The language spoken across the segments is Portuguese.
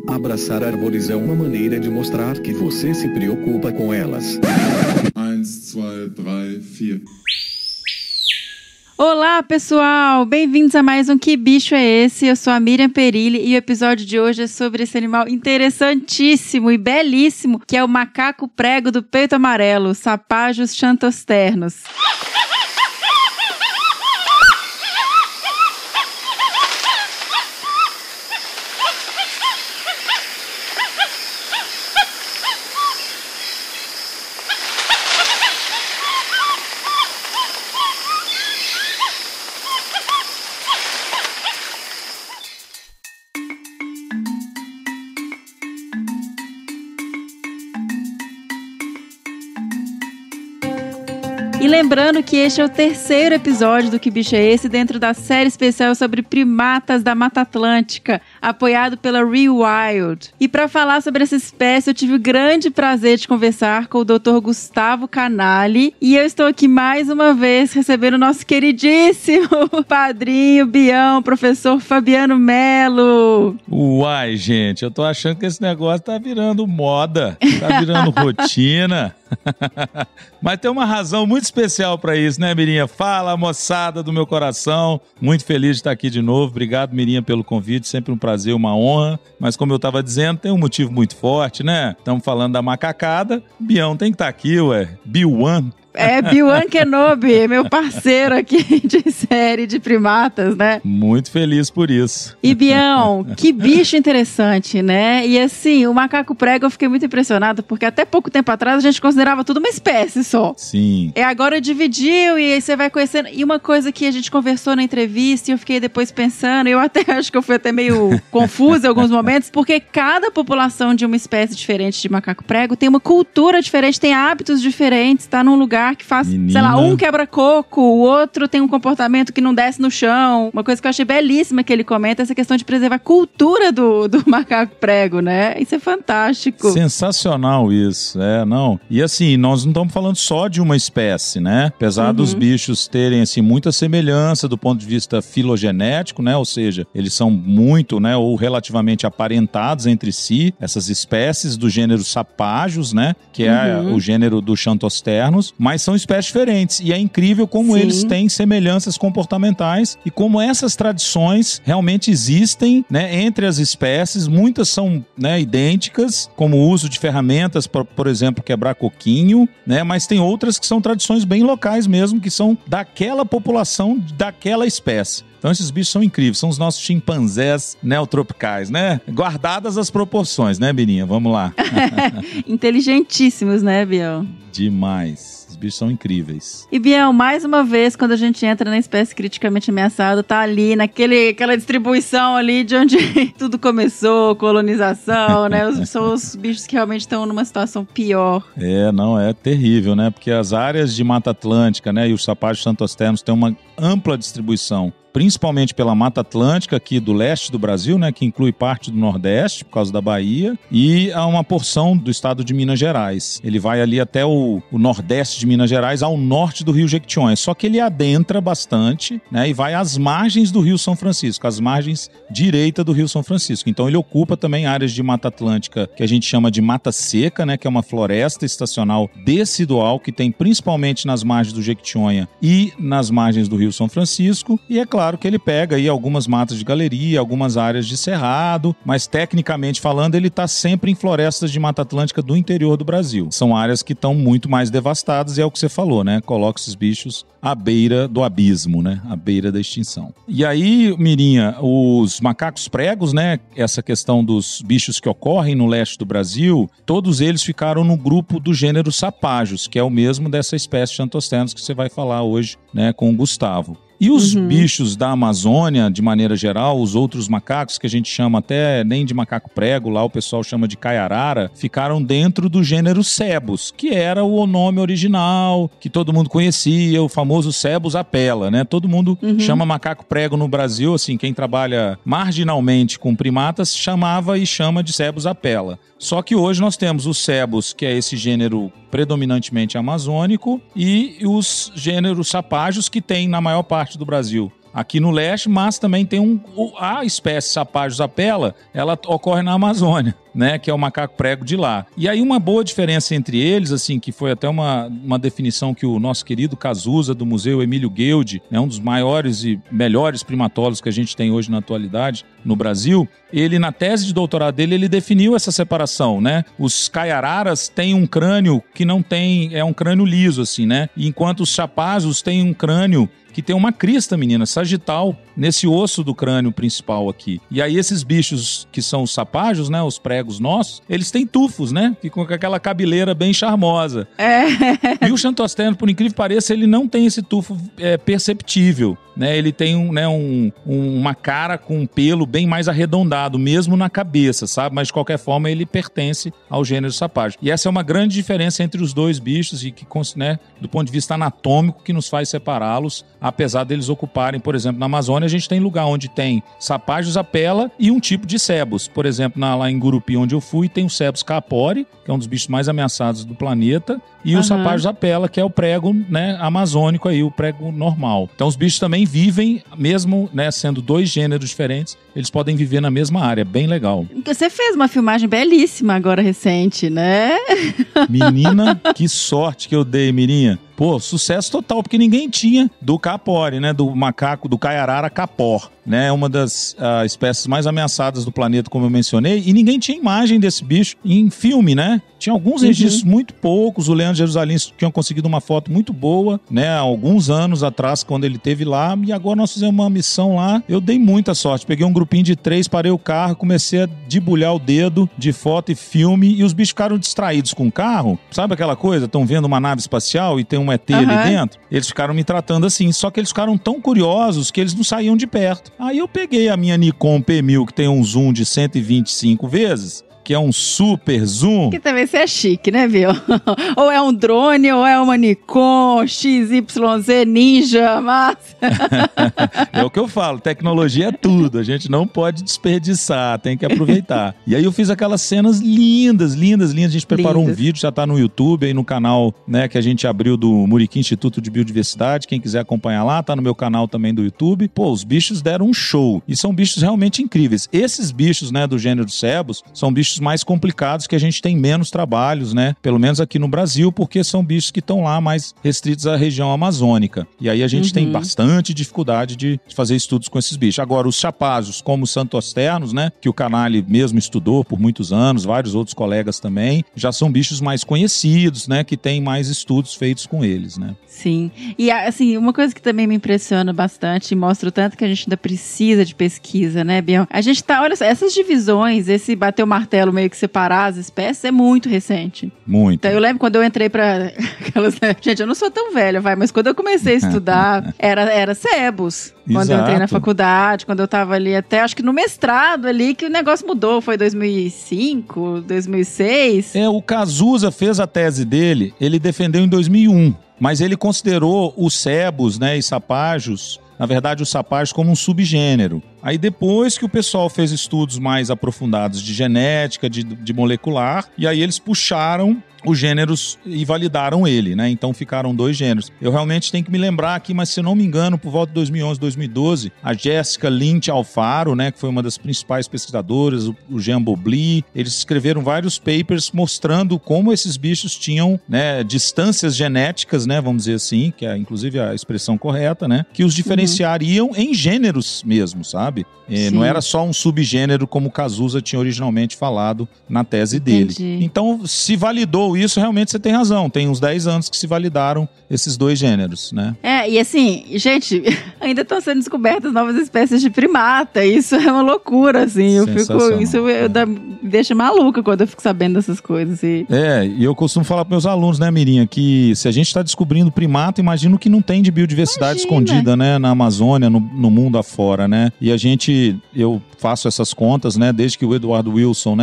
Abraçar árvores é uma maneira de mostrar que você se preocupa com elas. 1, 2, 3, 4. Olá, pessoal! Bem-vindos a mais um Que Bicho é Esse? Eu sou a Miriam Perilli e o episódio de hoje é sobre esse animal interessantíssimo e belíssimo, que é o macaco prego do peito amarelo, Sapajos xanthosternos. E lembrando que este é o terceiro episódio do Que Bicho é Esse, dentro da série especial sobre primatas da Mata Atlântica, apoiado pela Rewild. E para falar sobre essa espécie, eu tive o grande prazer de conversar com o Dr. Gustavo Canali, e eu estou aqui mais uma vez recebendo o nosso queridíssimo padrinho Bião, professor Fabiano Melo. Uai, gente, eu tô achando que esse negócio tá virando moda, tá virando rotina. Mas tem uma razão muito especial para isso, né, Mirinha? Fala, moçada do meu coração. Muito feliz de estar aqui de novo. Obrigado, Mirinha, pelo convite. Sempre um prazer, uma honra. Mas como eu estava dizendo, tem um motivo muito forte, né? Estamos falando da macacada. Bião tem que estar aqui, ué. Biwan. É, Biwan Kenobi, meu parceiro aqui de série de primatas, né? Muito feliz por isso. E Bião, que bicho interessante, né? E assim, o macaco prego eu fiquei muito impressionado, porque até pouco tempo atrás a gente considerava tudo uma espécie só. Sim. E agora dividiu e aí você vai conhecendo. E uma coisa que a gente conversou na entrevista e eu fiquei depois pensando, eu até acho que eu fui até meio confusa em alguns momentos, porque cada população de uma espécie diferente de macaco prego tem uma cultura diferente, tem hábitos diferentes, tá num lugar que faz, Menina. sei lá, um quebra coco, o outro tem um comportamento que não desce no chão. Uma coisa que eu achei belíssima que ele comenta é essa questão de preservar a cultura do macaco prego, né? Isso é fantástico. Sensacional isso, não. E assim, nós não estamos falando só de uma espécie, né? Apesar dos bichos terem, assim, muita semelhança do ponto de vista filogenético, né? Ou seja, eles são muito, né, ou relativamente aparentados entre si, essas espécies do gênero Sapajos, né? Que é o gênero dos xanthosternos, mas são espécies diferentes. E é incrível como eles têm semelhanças comportamentais e como essas tradições realmente existem, né, entre as espécies. Muitas são, né, idênticas, como o uso de ferramentas, por exemplo, quebrar coquinho, né, mas tem outras que são tradições bem locais mesmo, que são daquela população, daquela espécie. Então esses bichos são incríveis, são os nossos chimpanzés neotropicais, né? Guardadas as proporções, né, Birinha? Vamos lá. Inteligentíssimos, né, Biel? Demais. Os bichos são incríveis. E, Biel, mais uma vez, quando a gente entra na espécie criticamente ameaçada, tá ali, naquela distribuição ali de onde tudo começou, colonização, né? São os bichos que realmente estão numa situação pior. É terrível, né? Porque as áreas de Mata Atlântica, né, e os Sapajos xanthosternos têm uma ampla distribuição, principalmente pela Mata Atlântica aqui do leste do Brasil, né, que inclui parte do Nordeste, por causa da Bahia, e há uma porção do estado de Minas Gerais. Ele vai ali até o Nordeste de Minas Gerais, ao norte do Rio Jequitinhonha, só que ele adentra bastante, né, e vai às margens do Rio São Francisco, às margens direita do Rio São Francisco. Então ele ocupa também áreas de Mata Atlântica que a gente chama de mata seca, né, que é uma floresta estacional decidual que tem principalmente nas margens do Jequitinhonha e nas margens do Rio São Francisco, e é claro que ele pega aí algumas matas de galeria, algumas áreas de cerrado, mas tecnicamente falando ele está sempre em florestas de Mata Atlântica do interior do Brasil. São áreas que estão muito mais devastadas e é o que você falou, né? Coloca esses bichos à beira do abismo, né? À beira da extinção. E aí, Mirinha, os macacos pregos, né? Essa questão dos bichos que ocorrem no leste do Brasil, todos eles ficaram no grupo do gênero Sapajos, que é o mesmo dessa espécie xanthosternos que você vai falar hoje, né, com o Gustavo. E os bichos da Amazônia, de maneira geral, os outros macacos, que a gente chama até nem de macaco prego, lá o pessoal chama de caiarara, ficaram dentro do gênero Cebus, que era o nome original, que todo mundo conhecia, o famoso Cebus apella, né? Todo mundo chama macaco prego no Brasil, assim, quem trabalha marginalmente com primatas chamava e chama de Cebus apella. Só que hoje nós temos o Cebus, que é esse gênero predominantemente amazônico, e os gêneros sapajos que tem na maior parte do Brasil. aqui no leste, mas também tem a espécie Sapajos apella, ela ocorre na Amazônia, né, que é o macaco prego de lá. E aí uma boa diferença entre eles, assim, que foi até uma definição que o nosso querido Cazuza do Museu Emílio Gueldi, né, um dos maiores e melhores primatólogos que a gente tem hoje na atualidade no Brasil, ele na tese de doutorado dele, ele definiu essa separação, né? Os caiararas têm um crânio que não tem, é um crânio liso, assim, né? Enquanto os chapazos têm um crânio que tem uma crista, menina, sagital, nesse osso do crânio principal aqui. E aí esses bichos que são os sapajos, né, os pregos nossos, eles têm tufos, né, que com aquela cabeleira bem charmosa. E o xanthosterno, por incrível que pareça, ele não tem esse tufo perceptível, né, ele tem uma cara com um pelo bem mais arredondado, mesmo na cabeça, sabe, mas de qualquer forma ele pertence ao gênero sapajos. E essa é uma grande diferença entre os dois bichos e que, né, do ponto de vista anatômico, que nos faz separá-los, apesar deles ocuparem, por exemplo, na Amazônia, a gente tem lugar onde tem Sapajos apella e um tipo de cebos. Por exemplo, lá em Gurupi, onde eu fui, tem o cebos capori, que é um dos bichos mais ameaçados do planeta, e o Sapajos apella, que é o prego, né, amazônico aí, o prego normal. Então os bichos também vivem, mesmo, né, sendo dois gêneros diferentes, eles podem viver na mesma área, bem legal. Você fez uma filmagem belíssima agora, recente, né? Menina, que sorte que eu dei, Mirinha. Pô, sucesso total, porque ninguém tinha do capore, né, do macaco, do caiarara capor, né, uma das espécies mais ameaçadas do planeta, como eu mencionei, e ninguém tinha imagem desse bicho em filme, né? Tinha alguns registros muito poucos, o Leandro Jerusalém tinha conseguido uma foto muito boa, né, há alguns anos atrás, quando ele esteve lá, e agora nós fizemos uma missão lá, eu dei muita sorte, peguei um grupinho de 3, parei o carro, comecei a debulhar o dedo de foto e filme, e os bichos ficaram distraídos com o carro, sabe aquela coisa, estão vendo uma nave espacial e tem um ET ali dentro, eles ficaram me tratando assim, só que eles ficaram tão curiosos que eles não saíam de perto. Aí eu peguei a minha Nikon P1000, que tem um zoom de 125 vezes, que é um super zoom. Que também você é chique, né, viu? Ou é um drone, ou é uma Nikon XYZ Ninja, mas... É o que eu falo, tecnologia é tudo, a gente não pode desperdiçar, tem que aproveitar. E aí eu fiz aquelas cenas lindas, lindas, lindas, a gente preparou um vídeo, já tá no YouTube, aí no canal, né, que a gente abriu do Muriqui Instituto de Biodiversidade, quem quiser acompanhar lá, tá no meu canal também do YouTube. Pô, os bichos deram um show, e são bichos realmente incríveis. Esses bichos, né, do gênero cebos, são bichos mais complicados, que a gente tem menos trabalhos, né? Pelo menos aqui no Brasil, porque são bichos que estão lá mais restritos à região amazônica. E aí a gente tem bastante dificuldade de fazer estudos com esses bichos. Agora, os chapazos, como os xanthosternos, né? Que o Canale mesmo estudou por muitos anos, vários outros colegas também, já são bichos mais conhecidos, né? Que tem mais estudos feitos com eles, né? Sim. E, assim, uma coisa que também me impressiona bastante e mostra o tanto que a gente ainda precisa de pesquisa, né, Bion? A gente tá, olha só, essas divisões, esse bater o martelo meio que separar as espécies é muito recente. Muito. Então eu lembro quando eu entrei pra aquelas... Gente, eu não sou tão velha, mas quando eu comecei a estudar, era cebos. Quando eu entrei na faculdade, quando eu tava ali até, acho que no mestrado ali, que o negócio mudou, foi 2005, 2006. O Cazuza fez a tese dele, ele defendeu em 2001, mas ele considerou os cebos, né, e sapajos, na verdade os sapajos, como um subgênero. Aí depois que o pessoal fez estudos mais aprofundados de genética, de molecular, e aí eles puxaram os gêneros e validaram ele, né? Então ficaram 2 gêneros. Eu realmente tenho que me lembrar aqui, mas se eu não me engano, por volta de 2011, 2012, a Jéssica Lynch Alfaro, né, que foi uma das principais pesquisadoras, o Jean Bobli, eles escreveram vários papers mostrando como esses bichos tinham, né, distâncias genéticas, né, vamos dizer assim, que é inclusive a expressão correta, né, que os diferenciariam em gêneros mesmo, sabe? Não era só um subgênero como o Cazuza tinha originalmente falado na tese dele. Então, se validou isso, realmente você tem razão. Tem uns 10 anos que se validaram esses 2 gêneros, né? E assim, gente, ainda estão sendo descobertas novas espécies de primata. Isso é uma loucura, assim. Isso me deixa maluca quando eu fico sabendo dessas coisas. E eu costumo falar para meus alunos, né, Mirinha, que se a gente está descobrindo primata, imagino que não tem de biodiversidade escondida, né, na Amazônia, no mundo afora, né? E eu faço essas contas, né, desde que o Edward Wilson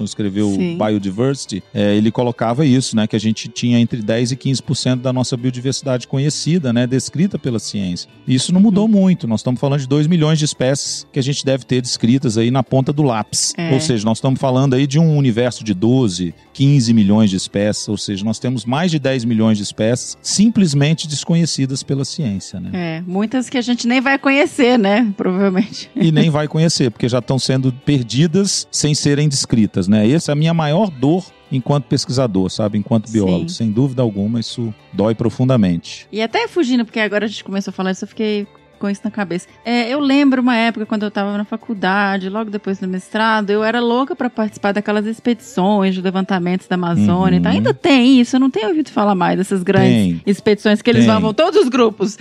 escreveu Biodiversity, ele colocava isso, né, que a gente tinha entre 10% e 15% da nossa biodiversidade conhecida, né, descrita pela ciência. E isso não mudou muito, nós estamos falando de 2 milhões de espécies que a gente deve ter descritas aí na ponta do lápis. Ou seja, seja, nós estamos falando aí de um universo de 12, 15 milhões de espécies, ou seja, nós temos mais de 10 milhões de espécies simplesmente desconhecidas pela ciência, né? Muitas que a gente nem vai conhecer, né? Provavelmente. E nem vai conhecer, porque já estão sendo perdidas sem serem descritas, né? Essa é a minha maior dor enquanto pesquisador, sabe? Enquanto biólogo. Sim. Sem dúvida alguma, isso dói profundamente. E até fugindo, porque agora a gente começou a falar isso, eu fiquei com isso na cabeça. Eu lembro uma época, quando eu estava na faculdade, logo depois do mestrado, eu era louca para participar daquelas expedições de levantamentos da Amazônia. Então, ainda tem isso, eu não tenho ouvido falar mais dessas grandes expedições que eles vão todos os grupos.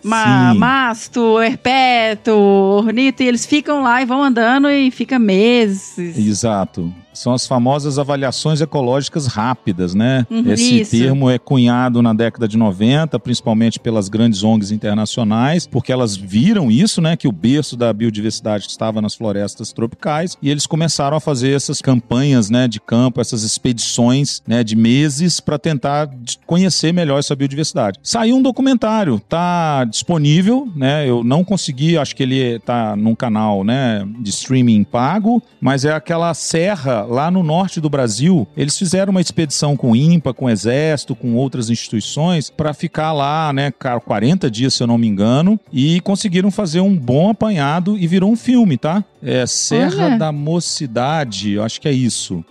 Masto, herpeto, ornito, e eles ficam lá e vão andando e fica meses. Exato. São as famosas avaliações ecológicas rápidas, né? Esse isso. termo é cunhado na década de 90, principalmente pelas grandes ONGs internacionais, porque elas viram isso, né? Que o berço da biodiversidade estava nas florestas tropicais, e eles começaram a fazer essas campanhas, né, de campo, essas expedições, né, de meses para tentar conhecer melhor essa biodiversidade. Saiu um documentário, tá disponível, né? Eu não consegui, acho que ele tá num canal, né, de streaming pago, mas é aquela serra lá no norte do Brasil. Eles fizeram uma expedição com o INPA, com o Exército, com outras instituições, para ficar lá, né, 40 dias, se eu não me engano, e conseguiram fazer um bom apanhado e virou um filme, tá? Serra da Mocidade, eu acho que é isso.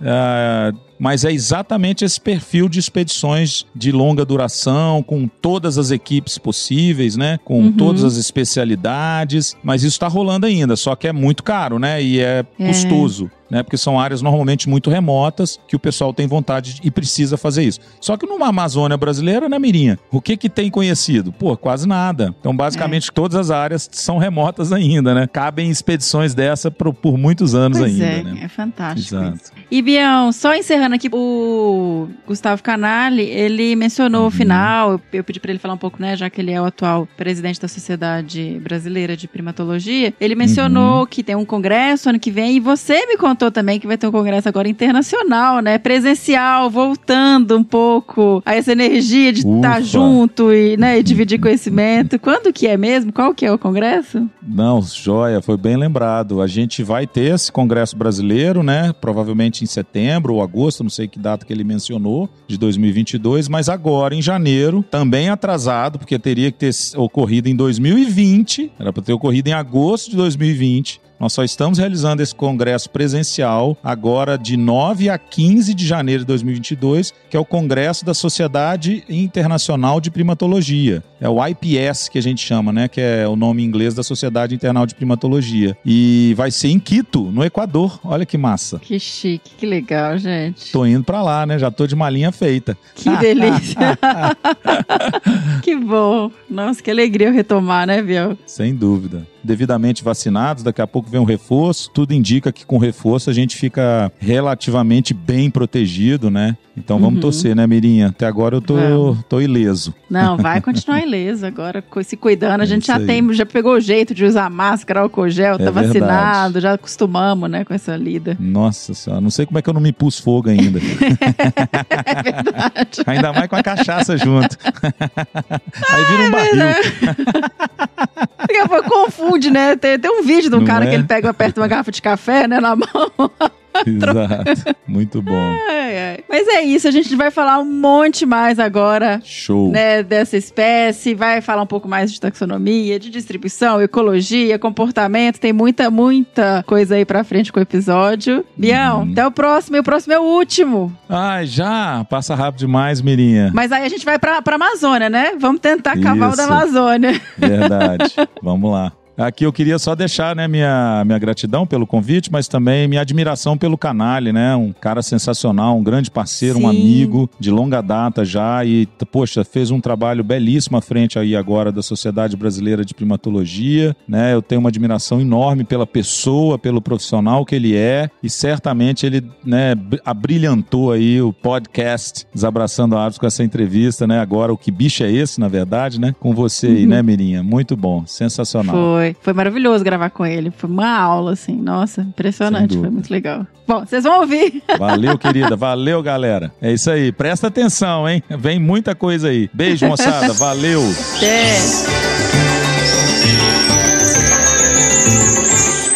Mas é exatamente esse perfil de expedições de longa duração, com todas as equipes possíveis, né? Com todas as especialidades, mas isso está rolando ainda, só que é muito caro, né? E é custoso, né? Porque são áreas normalmente muito remotas que o pessoal tem vontade e precisa fazer isso. Só que numa Amazônia brasileira, né, Mirinha? O que tem conhecido? Pô, quase nada. Então, basicamente, todas as áreas são remotas ainda, né? Cabem expedições dessa por muitos anos ainda, né? É fantástico. Exato. Isso. E, Bião, só encerrando aqui, o Gustavo Canali, ele mencionou o final, eu pedi para ele falar um pouco, né, já que ele é o atual presidente da Sociedade Brasileira de Primatologia, ele mencionou que tem um congresso ano que vem, e você me contou também que vai ter um congresso agora internacional, né, presencial, voltando um pouco a essa energia de estar junto e, né, e dividir conhecimento. Quando que é mesmo? Qual que é o congresso? Não, joia, foi bem lembrado. A gente vai ter esse congresso brasileiro, né, provavelmente em setembro ou agosto, não sei que data que ele mencionou, de 2022, mas agora em janeiro, também atrasado, porque teria que ter ocorrido em 2020, era para ter ocorrido em agosto de 2020. Nós só estamos realizando esse congresso presencial agora de 9 a 15 de janeiro de 2022, que é o Congresso da Sociedade Internacional de Primatologia. É o IPS que a gente chama, né? Que é o nome em inglês da Sociedade Internacional de Primatologia. E vai ser em Quito, no Equador. Olha que massa. Que chique, que legal, gente. Tô indo pra lá, né? Já tô de malinha feita. Que delícia. Que bom. Nossa, que alegria eu retomar, né, Biel? Sem dúvida. Devidamente vacinados, daqui a pouco vem um reforço, tudo indica que com reforço a gente fica relativamente bem protegido, né? Então vamos torcer, né, Mirinha? Até agora eu tô ileso. Não, vai continuar ileso agora, se cuidando. A gente já pegou o jeito de usar máscara, álcool gel, tá vacinado, já acostumamos, né, com essa lida. Nossa senhora, não sei como é que eu não me pus fogo ainda. É verdade. Ainda mais com a cachaça junto. Aí vira um barril. Daqui a pouco confunde, né? Tem um vídeo de um cara que ele pega perto de uma garrafa de café, né, na mão. Exato, muito bom. Mas é isso, a gente vai falar um monte mais agora. Show. Né, dessa espécie, vai falar um pouco mais de taxonomia, de distribuição, ecologia, comportamento, tem muita coisa aí pra frente com o episódio. Bião, até o próximo, e o próximo é o último. Ai, já? Passa rápido demais, Mirinha. Mas aí a gente vai pra Amazônia, né? Vamos tentar cavar o da Amazônia. Verdade, vamos lá. Aqui eu queria só deixar, né, minha gratidão pelo convite, mas também minha admiração pelo Canali, né? Um cara sensacional, um grande parceiro, um amigo de longa data já e, poxa, fez um trabalho belíssimo à frente aí agora da Sociedade Brasileira de Primatologia, né? Eu tenho uma admiração enorme pela pessoa, pelo profissional que ele é e certamente ele, né, abrilhantou aí o podcast Desabraçando Árvores com essa entrevista, né? Agora, o que bicho é esse, na verdade, né? Com você aí, né, Mirinha? Muito bom, sensacional. Foi maravilhoso gravar com ele. Foi uma aula, assim. Nossa, impressionante. Foi muito legal. Bom, vocês vão ouvir. Valeu, querida. Valeu, galera. É isso aí. Presta atenção, hein? Vem muita coisa aí. Beijo, moçada. Valeu. Até.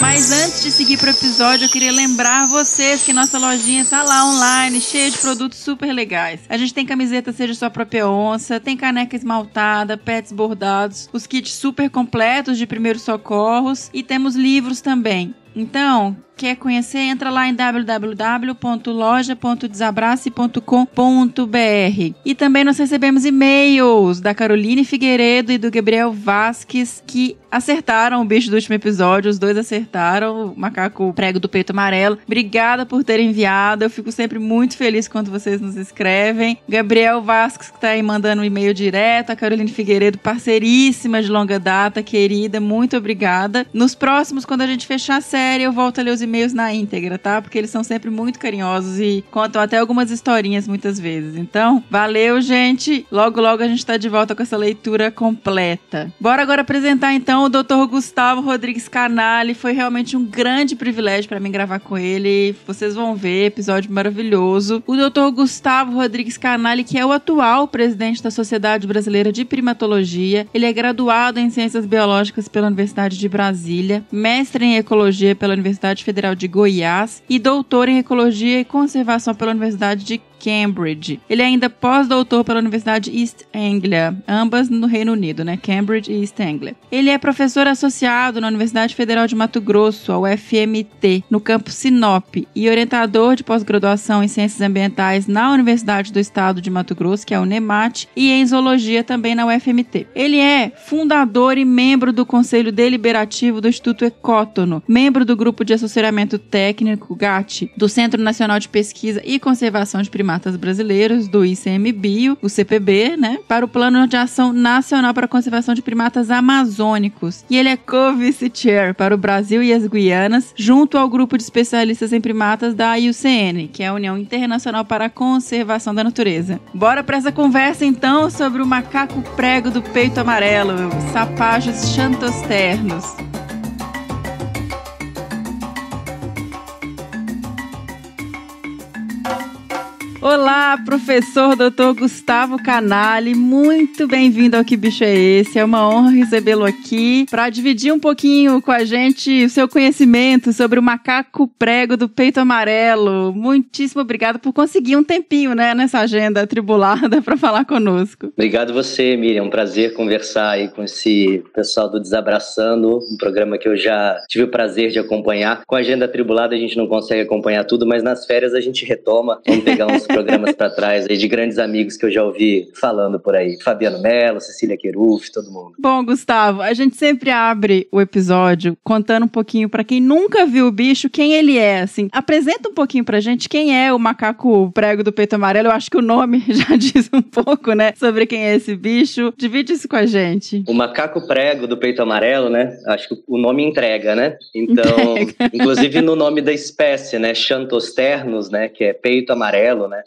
Mas antes de seguir pro episódio, eu queria lembrar vocês que nossa lojinha tá lá online, cheia de produtos super legais. A gente tem camiseta Seja Sua Própria Onça, tem caneca esmaltada, pets bordados, os kits super completos de primeiros socorros e temos livros também. Então, quer conhecer? Entra lá em www.loja.desabrace.com.br. E também nós recebemos e-mails da Caroline Figueiredo e do Gabriel Vasques, que acertaram o bicho do último episódio. Os dois acertaram o macaco prego do peito amarelo. Obrigada por terem enviado. Eu fico sempre muito feliz quando vocês nos escrevem. Gabriel Vasques, que tá aí mandando um e-mail direto. A Caroline Figueiredo, parceiríssima de longa data, querida. Muito obrigada. Nos próximos, quando a gente fechar a série, eu volto a ler os e-mails na íntegra, tá? Porque eles são sempre muito carinhosos e contam até algumas historinhas muitas vezes. Então, valeu, gente! Logo, logo a gente tá de volta com essa leitura completa. Bora agora apresentar, então, o Dr. Gustavo Rodrigues Canali. Foi realmente um grande privilégio pra mim gravar com ele. Vocês vão ver, episódio maravilhoso. O Dr. Gustavo Rodrigues Canali, que é o atual presidente da Sociedade Brasileira de Primatologia. Ele é graduado em Ciências Biológicas pela Universidade de Brasília, mestre em Ecologia pela Universidade Federal de Goiás e doutor em Ecologia e Conservação pela Universidade de Cambridge. Ele é ainda pós-doutor pela Universidade East Anglia, ambas no Reino Unido, né? Cambridge e East Anglia. Ele é professor associado na Universidade Federal de Mato Grosso, a UFMT, no campus Sinop, e orientador de pós-graduação em Ciências Ambientais na Universidade do Estado de Mato Grosso, que é a UNEMAT, e em Zoologia também na UFMT. Ele é fundador e membro do Conselho Deliberativo do Instituto Ecótono, membro do Grupo de Assessoramento Técnico, GAT, do Centro Nacional de Pesquisa e Conservação de Primatas Brasileiros, do ICMBio, o CPB, né, para o Plano de Ação Nacional para a Conservação de Primatas Amazônicos. E ele é co-vice-chair para o Brasil e as Guianas, junto ao grupo de especialistas em primatas da IUCN, que é a União Internacional para a Conservação da Natureza. Bora para essa conversa, então, sobre o macaco prego do peito amarelo, Sapajos xanthosternos. Olá, professor Dr. Gustavo Canali, muito bem-vindo ao Que Bicho é Esse? É uma honra recebê-lo aqui para dividir um pouquinho com a gente o seu conhecimento sobre o macaco prego do peito amarelo. Muitíssimo obrigado por conseguir um tempinho, né, nessa agenda atribulada para falar conosco. Obrigado você, Miriam. Um prazer conversar aí com esse pessoal do Desabraçando, um programa que eu já tive o prazer de acompanhar. Com a agenda atribulada a gente não consegue acompanhar tudo, mas nas férias a gente retoma. Vamos pegar uns programas para trás aí de grandes amigos que eu já ouvi falando por aí. Fabiano Mello, Cecília Queruf, todo mundo. Bom, Gustavo, a gente sempre abre o episódio contando um pouquinho para quem nunca viu o bicho, quem ele é, assim. Apresenta um pouquinho pra gente quem é o macaco prego do peito amarelo. Eu acho que o nome já diz um pouco, né, sobre quem é esse bicho. Divide isso com a gente. O macaco prego do peito amarelo, né, acho que o nome entrega, né? Então, inclusive no nome da espécie, né, xanthosternos, né, que é peito amarelo, né?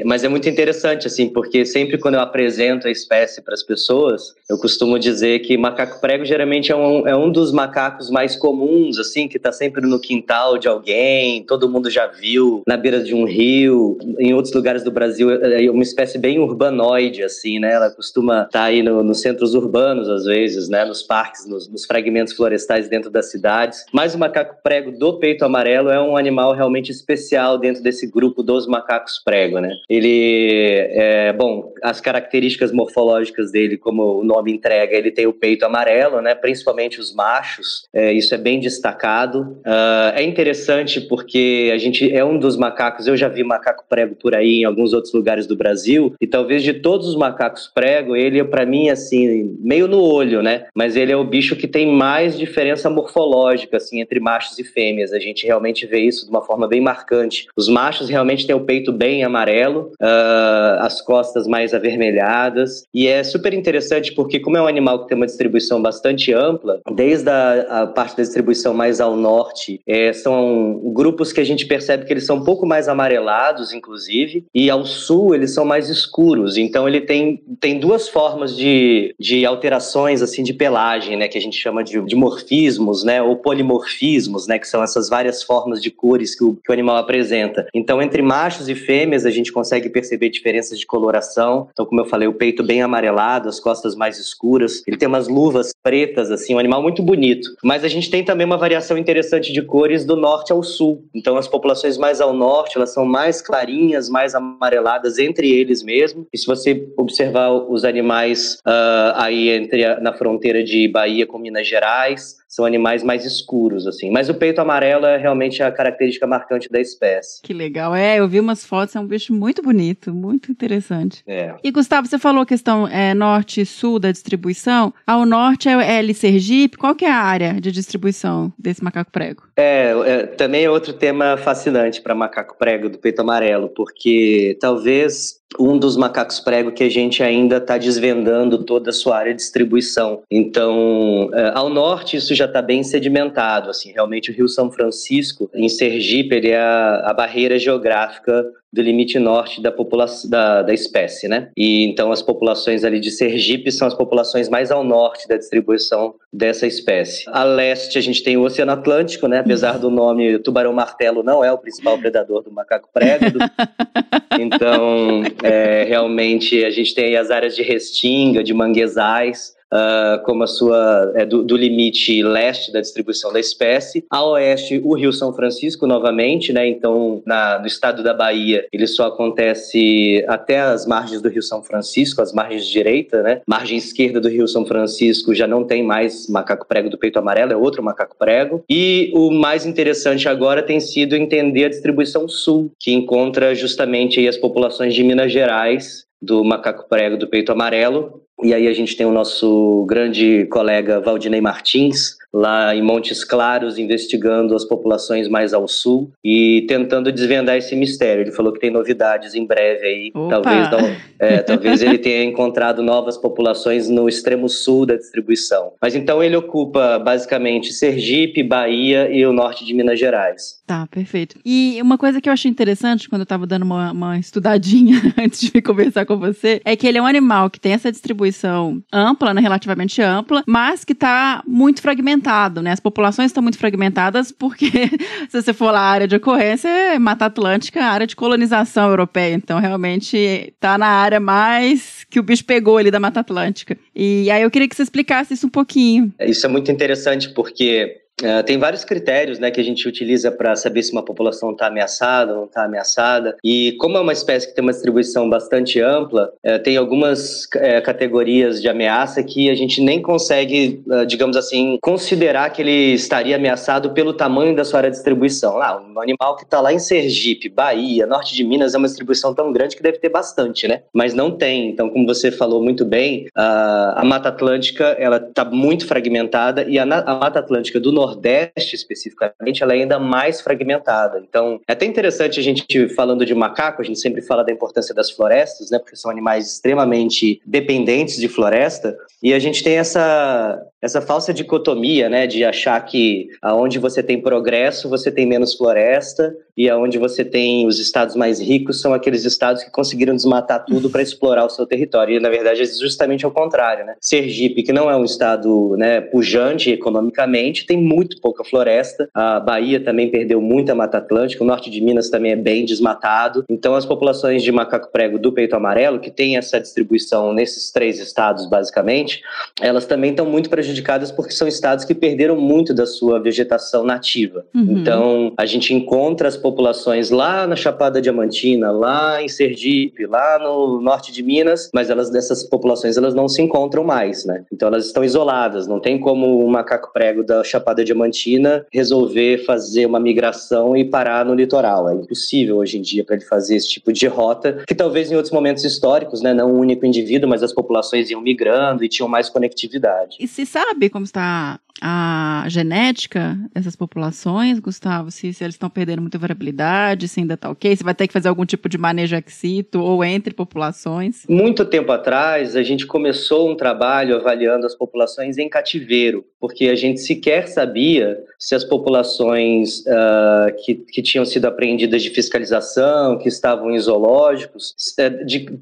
Mas é muito interessante, assim, porque sempre quando eu apresento a espécie para as pessoas, eu costumo dizer que macaco prego geralmente é um dos macacos mais comuns, assim, que está sempre no quintal de alguém, todo mundo já viu, na beira de um rio. Em outros lugares do Brasil é uma espécie bem urbanoide, assim, né? Ela costuma estar aí nos centros urbanos, às vezes, né? Nos parques, nos fragmentos florestais dentro das cidades. Mas o macaco prego do peito amarelo é um animal realmente especial dentro desse grupo dos macacos prego, né? Ele as características morfológicas dele, como o nome entrega, ele tem o peito amarelo, né? Principalmente os machos, isso é bem destacado. É interessante porque a gente é um dos macacos, eu já vi macaco prego por aí em alguns outros lugares do Brasil, e talvez de todos os macacos prego, ele, pra mim, assim, meio no olho, né? Mas ele é o bicho que tem mais diferença morfológica, assim, entre machos e fêmeas. A gente realmente vê isso de uma forma bem marcante. Os machos realmente têm o peito bem amarelo, as costas mais avermelhadas, e é super interessante porque, como é um animal que tem uma distribuição bastante ampla, desde a parte da distribuição mais ao norte, são grupos que a gente percebe que eles são um pouco mais amarelados, inclusive, e ao sul eles são mais escuros. Então ele tem duas formas de alterações, assim, de pelagem, né, que a gente chama de morfismos, né, ou polimorfismos, né, que são essas várias formas de cores que o animal apresenta. Então, entre machos e fêmeas, a gente consegue perceber diferenças de coloração. Então, como eu falei, o peito bem amarelado, as costas mais escuras. Ele tem umas luvas pretas, assim, um animal muito bonito. Mas a gente tem também uma variação interessante de cores do norte ao sul. Então, as populações mais ao norte, elas são mais clarinhas, mais amareladas entre eles mesmo. E se você observar os animais aí na fronteira de Bahia com Minas Gerais, são animais mais escuros, assim. Mas o peito amarelo é realmente a característica marcante da espécie. Que legal. Eu vi umas fotos, é um bicho muito bonito, muito interessante. E, Gustavo, você falou a questão norte e sul da distribuição. Ao norte é ali Sergipe. Qual que é a área de distribuição desse macaco prego? Também é outro tema fascinante para macaco prego do peito amarelo, porque talvez um dos macacos prego que a gente ainda está desvendando toda a sua área de distribuição. Então, ao norte isso já está bem sedimentado, assim, realmente o Rio São Francisco, em Sergipe, ele é a barreira geográfica do limite norte da população da espécie, né? E então as populações ali de Sergipe são as populações mais ao norte da distribuição dessa espécie. A leste a gente tem o Oceano Atlântico, né? Apesar do nome, o tubarão-martelo não é o principal predador do macaco prego. Então, realmente a gente tem aí as áreas de restinga, de manguezais, como a sua do limite leste da distribuição da espécie. A oeste, o Rio São Francisco novamente, né? Então, no estado da Bahia, ele só acontece até as margens do Rio São Francisco, as margens direita, né? Margem esquerda do Rio São Francisco já não tem mais macaco prego do peito amarelo, é outro macaco prego. E o mais interessante agora tem sido entender a distribuição sul, que encontra justamente aí as populações de Minas Gerais do macaco prego do peito amarelo. E aí a gente tem o nosso grande colega Valdinei Martins, lá em Montes Claros, investigando as populações mais ao sul e tentando desvendar esse mistério. Ele falou que tem novidades em breve aí. Talvez ele tenha encontrado novas populações no extremo sul da distribuição. Mas então ele ocupa basicamente Sergipe, Bahia e o norte de Minas Gerais. Tá, perfeito. E uma coisa que eu achei interessante quando eu tava dando uma estudadinha antes de vir conversar com você, é que ele é um animal que tem essa distribuição ampla, né, relativamente ampla, mas que tá muito fragmentado, né? As populações estão muito fragmentadas porque, se você for lá, a área de ocorrência é Mata Atlântica, a área de colonização europeia. Então, realmente, tá na área mais que o bicho pegou ali da Mata Atlântica. E aí eu queria que você explicasse isso um pouquinho. Isso é muito interessante porque tem vários critérios, né, que a gente utiliza para saber se uma população está ameaçada ou não está ameaçada. E como é uma espécie que tem uma distribuição bastante ampla, tem algumas categorias de ameaça que a gente nem consegue, digamos assim, considerar que ele estaria ameaçado pelo tamanho da sua área de distribuição. Um animal que está lá em Sergipe, Bahia, norte de Minas, é uma distribuição tão grande que deve ter bastante, né? Mas não tem. Então, como você falou muito bem, a Mata Atlântica ela está muito fragmentada e a Mata Atlântica do Nordeste, especificamente, ela é ainda mais fragmentada. Então, é até interessante a gente, falando de macaco, a gente sempre fala da importância das florestas, né? Porque são animais extremamente dependentes de floresta, e a gente tem essa falsa dicotomia, né? De achar que aonde você tem progresso, você tem menos floresta, e aonde você tem os estados mais ricos são aqueles estados que conseguiram desmatar tudo para explorar o seu território. E, na verdade, é justamente ao contrário, né? Sergipe, que não é um estado, né, pujante economicamente, tem muito pouca floresta. A Bahia também perdeu muita Mata Atlântica. O norte de Minas também é bem desmatado. Então, as populações de macaco prego do peito amarelo, que tem essa distribuição nesses 3 estados, basicamente, elas também estão muito prejudicadas porque são estados que perderam muito da sua vegetação nativa. Então, a gente encontra as populações lá na Chapada Diamantina, lá em Sergipe, lá no norte de Minas, mas dessas populações elas não se encontram mais, né? Então, elas estão isoladas. Não tem como um macaco prego da Chapada Diamantina resolver fazer uma migração e parar no litoral. É impossível hoje em dia para ele fazer esse tipo de rota, que talvez em outros momentos históricos, né, não um único indivíduo, mas as populações iam migrando e tinham mais conectividade. E se sabe como está a genética dessas populações, Gustavo? Se eles estão perdendo muita variabilidade, se ainda está ok? Se vai ter que fazer algum tipo de manejo ex situ ou entre populações? Muito tempo atrás, a gente começou um trabalho avaliando as populações em cativeiro, porque a gente sequer sabia se as populações que tinham sido apreendidas de fiscalização, que estavam em zoológicos,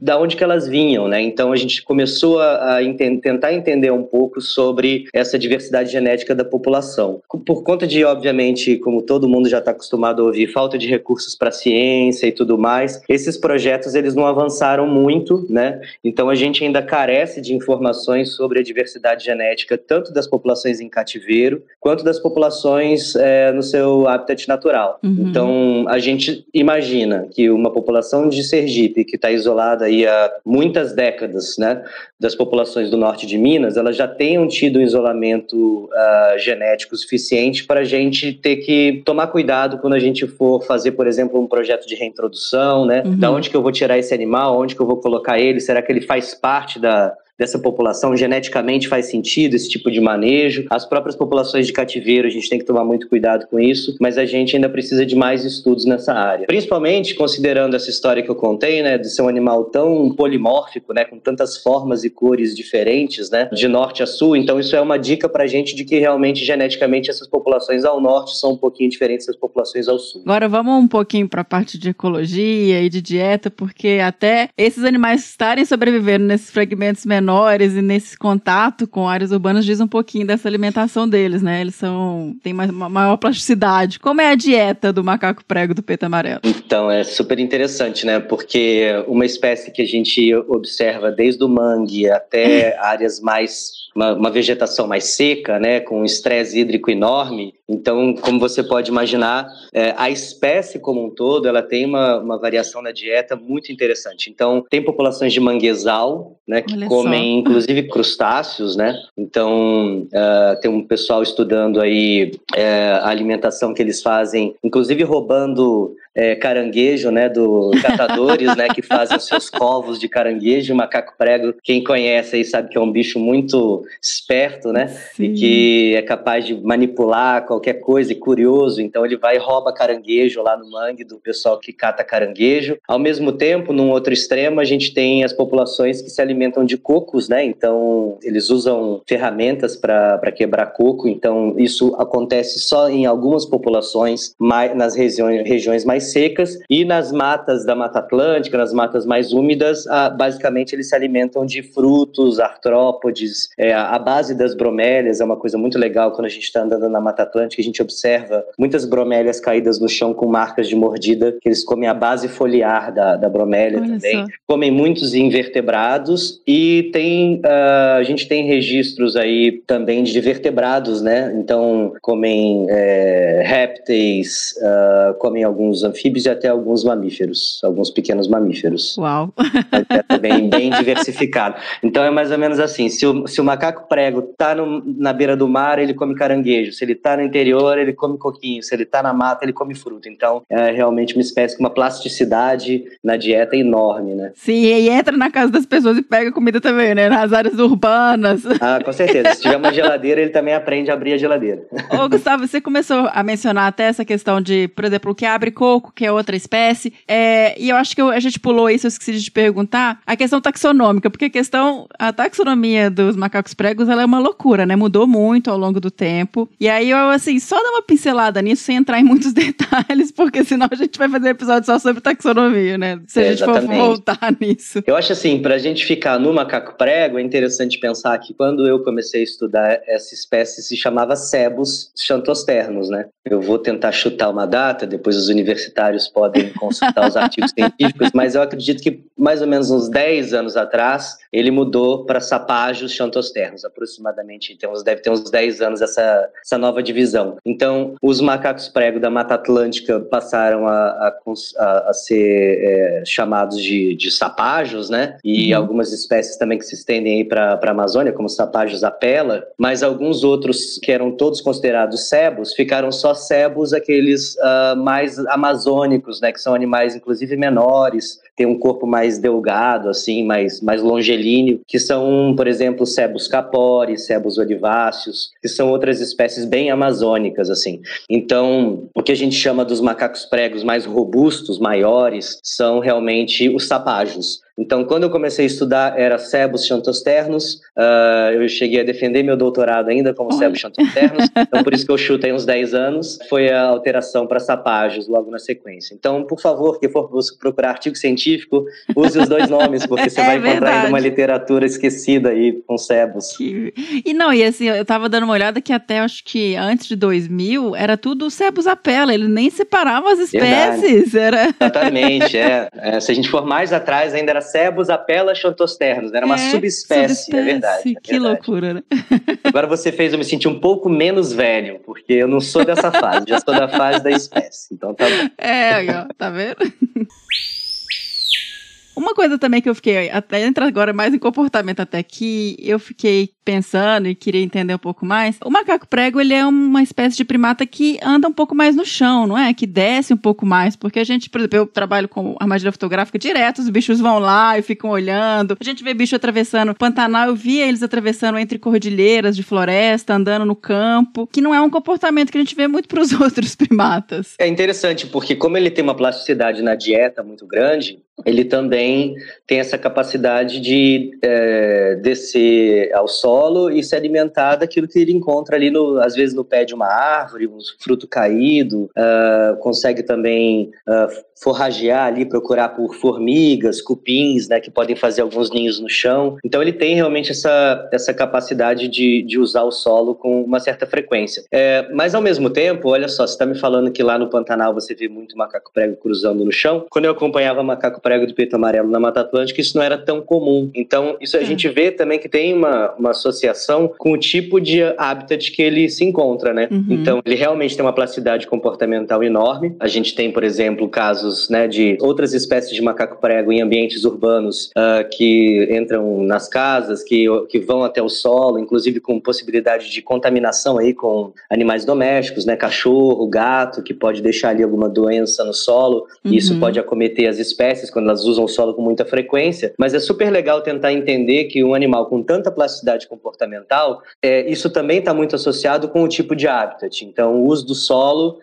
da onde que elas vinham, né? Então, a gente começou a tentar entender um pouco sobre sobre essa diversidade genética da população. Por conta de, obviamente, como todo mundo já está acostumado a ouvir, falta de recursos para a ciência e tudo mais, esses projetos eles não avançaram muito, né? Então a gente ainda carece de informações sobre a diversidade genética tanto das populações em cativeiro quanto das populações no seu habitat natural. Então a gente imagina que uma população de Sergipe que está isolada aí há muitas décadas, né, das populações do norte de Minas, elas já tenham tido um isolamento genético suficiente para a gente ter que tomar cuidado quando a gente for fazer, por exemplo, um projeto de reintrodução, né? Da onde que eu vou tirar esse animal, onde que eu vou colocar ele, será que ele faz parte dessa população, geneticamente faz sentido esse tipo de manejo. As próprias populações de cativeiro, a gente tem que tomar muito cuidado com isso, mas a gente ainda precisa de mais estudos nessa área. Principalmente considerando essa história que eu contei, né, de ser um animal tão polimórfico, né, com tantas formas e cores diferentes, né, de norte a sul. Então isso é uma dica pra gente de que realmente, geneticamente, essas populações ao norte são um pouquinho diferentes das populações ao sul. Agora vamos um pouquinho para a parte de ecologia e de dieta, porque até esses animais estarem sobrevivendo nesses fragmentos menores e nesse contato com áreas urbanas diz um pouquinho dessa alimentação deles, né? Eles têm uma maior plasticidade. Como é a dieta do macaco prego do peito amarelo? Então, é super interessante, né? Porque uma espécie que a gente observa desde o mangue até áreas mais... Uma vegetação mais seca, né, com um estresse hídrico enorme. Então, como você pode imaginar, a espécie como um todo, ela tem uma variação na dieta muito interessante. Então, tem populações de manguezal, né, que comem, inclusive, crustáceos, né? Então, tem um pessoal estudando aí a alimentação que eles fazem, inclusive roubando... caranguejo, né, do catadores, né, que fazem os seus covos de caranguejo. O macaco prego, quem conhece aí sabe que é um bicho muito esperto, né, e que é capaz de manipular qualquer coisa e curioso. Então ele vai e rouba caranguejo lá no mangue do pessoal que cata caranguejo. Ao mesmo tempo, num outro extremo, a gente tem as populações que se alimentam de cocos, né, então eles usam ferramentas para quebrar coco. Então isso acontece só em algumas populações, nas regiões mais secas, e nas matas da Mata Atlântica, nas matas mais úmidas, basicamente eles se alimentam de frutos, artrópodes. A base das bromélias é uma coisa muito legal. Quando a gente está andando na Mata Atlântica, a gente observa muitas bromélias caídas no chão com marcas de mordida, que eles comem a base foliar da bromélia. Olha também. Só. Comem muitos invertebrados e a gente tem registros aí também de vertebrados, né? Então comem répteis, comem alguns anfíbios e até alguns mamíferos, alguns pequenos mamíferos. Uau! É bem diversificado. Então é mais ou menos assim, se o macaco prego tá na beira do mar, ele come caranguejo. Se ele tá no interior, ele come coquinho. Se ele tá na mata, ele come fruta. Então é realmente uma espécie com uma plasticidade na dieta enorme, né? Sim, e entra na casa das pessoas e pega comida também, né? Nas áreas urbanas. Com certeza. Se tiver uma geladeira, ele também aprende a abrir a geladeira. Ô, Gustavo, você começou a mencionar até essa questão de, por exemplo, o que abre coco, que é outra espécie, e eu acho que a gente pulou isso, eu esqueci de te perguntar, a questão taxonômica, porque a taxonomia dos macacos pregos, ela é uma loucura, né? Mudou muito ao longo do tempo, e aí eu, assim, só dar uma pincelada nisso, sem entrar em muitos detalhes, porque senão a gente vai fazer um episódio só sobre taxonomia, né? Se a gente for voltar nisso. Eu acho assim, pra gente ficar no macaco prego, é interessante pensar que quando eu comecei a estudar essa espécie, se chamava Cebus xanthosternus, né? Eu vou tentar chutar uma data, depois os universitários podem consultar os artigos científicos, mas eu acredito que mais ou menos uns 10 anos atrás, ele mudou para Sapajos xanthosternus, aproximadamente. Então, deve ter uns 10 anos essa nova divisão. Então, os macacos prego da Mata Atlântica passaram a ser chamados de sapajos, né? E algumas espécies também que se estendem aí para a Amazônia, como Sapajos apella, mas alguns outros que eram todos considerados cebos, ficaram só cebos aqueles mais amazônicos, né? Que são animais, inclusive, menores, tem um corpo mais delgado, assim, mais longilíneo, que são, por exemplo, cebos capori, cebos oliváceos, que são outras espécies bem amazônicas, assim. Então, o que a gente chama dos macacos pregos mais robustos, maiores, são realmente os sapajos. Então, quando eu comecei a estudar, era Cebus xanthosternus. Eu cheguei a defender meu doutorado ainda como Cebus xanthosternus. Então, por isso que eu chutei uns 10 anos. Foi a alteração para sapágios logo na sequência. Então, por favor, quem for procurar artigo científico, use os 2 nomes, porque você vai encontrar ainda uma literatura esquecida aí com Cebus. E assim, eu tava dando uma olhada que até, acho que antes de 2000, era tudo Cebus apella, ele nem separava as espécies. Exatamente, se a gente for mais atrás, ainda era Cebus apella xanthosternus, era uma subespécie, é verdade. Que loucura, né? Agora você fez eu me sentir um pouco menos velho, porque eu não sou dessa fase, já sou da fase da espécie, então tá bom. Tá vendo? Uma coisa também que eu fiquei, até entra agora mais em comportamento até que eu fiquei pensando e queria entender um pouco mais. O macaco prego, ele é uma espécie de primata que anda um pouco mais no chão, não é? Que desce um pouco mais, porque a gente, por exemplo, eu trabalho com armadilha fotográfica direto, os bichos vão lá e ficam olhando. A gente vê bicho atravessando Pantanal, eu via eles atravessando entre cordilheiras de floresta, andando no campo, que não é um comportamento que a gente vê muito para os outros primatas. É interessante, porque como ele tem uma plasticidade na dieta muito grande, ele também tem essa capacidade de descer ao solo e se alimentar daquilo que ele encontra ali, às vezes no pé de uma árvore, um fruto caído, consegue também forragear ali, procurar por formigas, cupins, né, que podem fazer alguns ninhos no chão. Então ele tem realmente essa capacidade de usar o solo com uma certa frequência. Mas ao mesmo tempo, olha só, você está me falando que lá no Pantanal você vê muito macaco prego cruzando no chão. Quando eu acompanhava macaco prego do peito amarelo na Mata Atlântica, isso não era tão comum. Então isso a gente vê também que tem uma associação com o tipo de habitat que ele se encontra, né? Então ele realmente tem uma plasticidade comportamental enorme. A gente tem, por exemplo, casos, né, de outras espécies de macaco prego em ambientes urbanos que entram nas casas, que vão até o solo, inclusive com possibilidade de contaminação aí com animais domésticos, né, cachorro, gato, que pode deixar ali alguma doença no solo, e isso pode acometer as espécies quando elas usam o solo com muita frequência. Mas é super legal tentar entender que um animal com tanta plasticidade comportamental, isso também está muito associado com o tipo de habitat. Então, o uso do solo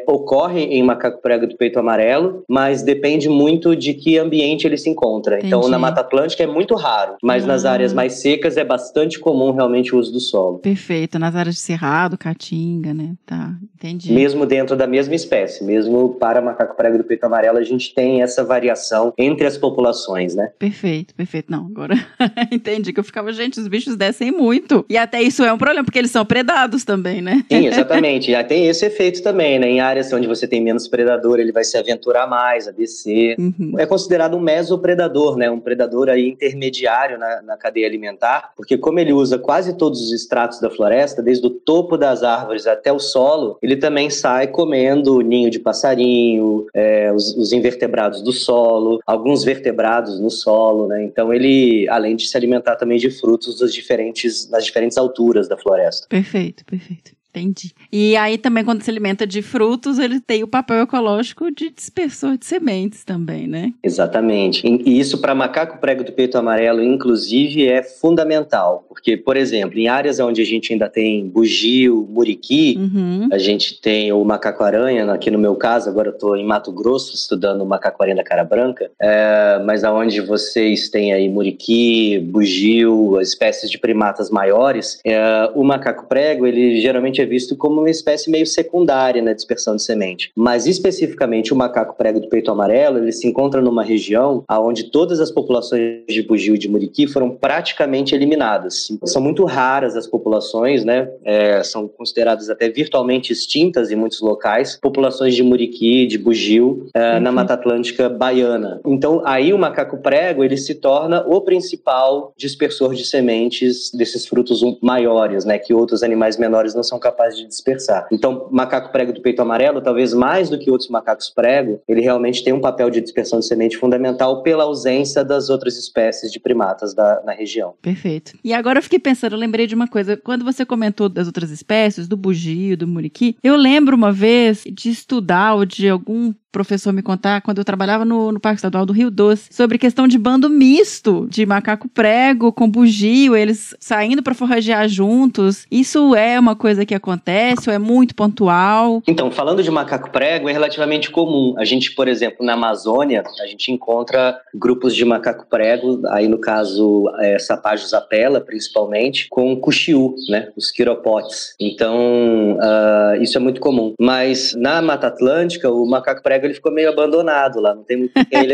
ocorre em macaco prego do peito amarelo, mas depende muito de que ambiente ele se encontra. Entendi. Então, na Mata Atlântica é muito raro, mas nas áreas mais secas é bastante comum realmente o uso do solo. Perfeito, nas áreas de cerrado, caatinga, né? Tá, entendi. Mesmo dentro da mesma espécie, mesmo para macaco prego do peito amarelo, a gente tem essa variação entre as populações, né? Perfeito. Não, agora entendi que eu ficava, gente, os bichos descem muito. E até isso é um problema, porque eles são predados também, né? Sim, exatamente. Já tem esse efeito também, né? Em áreas onde você tem menos predador, ele vai se aventurar mais, a descer. É considerado um mesopredador, né? Um predador aí intermediário na cadeia alimentar, porque como ele usa quase todos os estratos da floresta, desde o topo das árvores até o solo, ele também sai comendo ninho de passarinho, os invertebrados do solo, alguns vertebrados no solo, né? Então ele, além de se alimentar também de frutos nas diferentes alturas da floresta. Perfeito. Entendi. E aí também quando se alimenta de frutos, ele tem o papel ecológico de dispersor de sementes também, né? Exatamente. E isso para macaco prego do peito amarelo, inclusive, é fundamental. Porque, por exemplo, em áreas onde a gente ainda tem bugio, muriqui, a gente tem o macaco-aranha, aqui no meu caso, agora eu estou em Mato Grosso estudando o macaco-aranha da cara branca, mas aonde vocês têm aí muriqui, bugio, espécies de primatas maiores, o macaco prego, ele geralmente é visto como uma espécie meio secundária na dispersão de semente. Mas especificamente o macaco prego do peito amarelo, ele se encontra numa região onde todas as populações de bugio e de muriqui foram praticamente eliminadas. São muito raras as populações, né? São consideradas até virtualmente extintas em muitos locais, populações de muriqui, de bugio, na Mata Atlântica baiana. Então aí o macaco prego, ele se torna o principal dispersor de sementes desses frutos maiores, né? Que outros animais menores não são capazes de dispersar. Então, macaco prego do peito amarelo, talvez mais do que outros macacos prego, ele realmente tem um papel de dispersão de semente fundamental pela ausência das outras espécies de primatas na região. Perfeito. E agora eu fiquei pensando, eu lembrei de uma coisa, quando você comentou das outras espécies, do bugio, do muriqui, eu lembro uma vez de estudar ou de algum professor me contar, quando eu trabalhava no Parque Estadual do Rio Doce, sobre questão de bando misto, de macaco prego com bugio, eles saindo para forragear juntos. Isso é uma coisa que acontece ou é muito pontual? Então, falando de macaco prego, é relativamente comum. A gente, por exemplo, na Amazônia, a gente encontra grupos de macaco prego, aí no caso, Sapajos apella, principalmente, com cuxiú, né, os quiropotes. Então, isso é muito comum. Mas na Mata Atlântica, o macaco prego ele ficou meio abandonado lá, não tem muito quem ele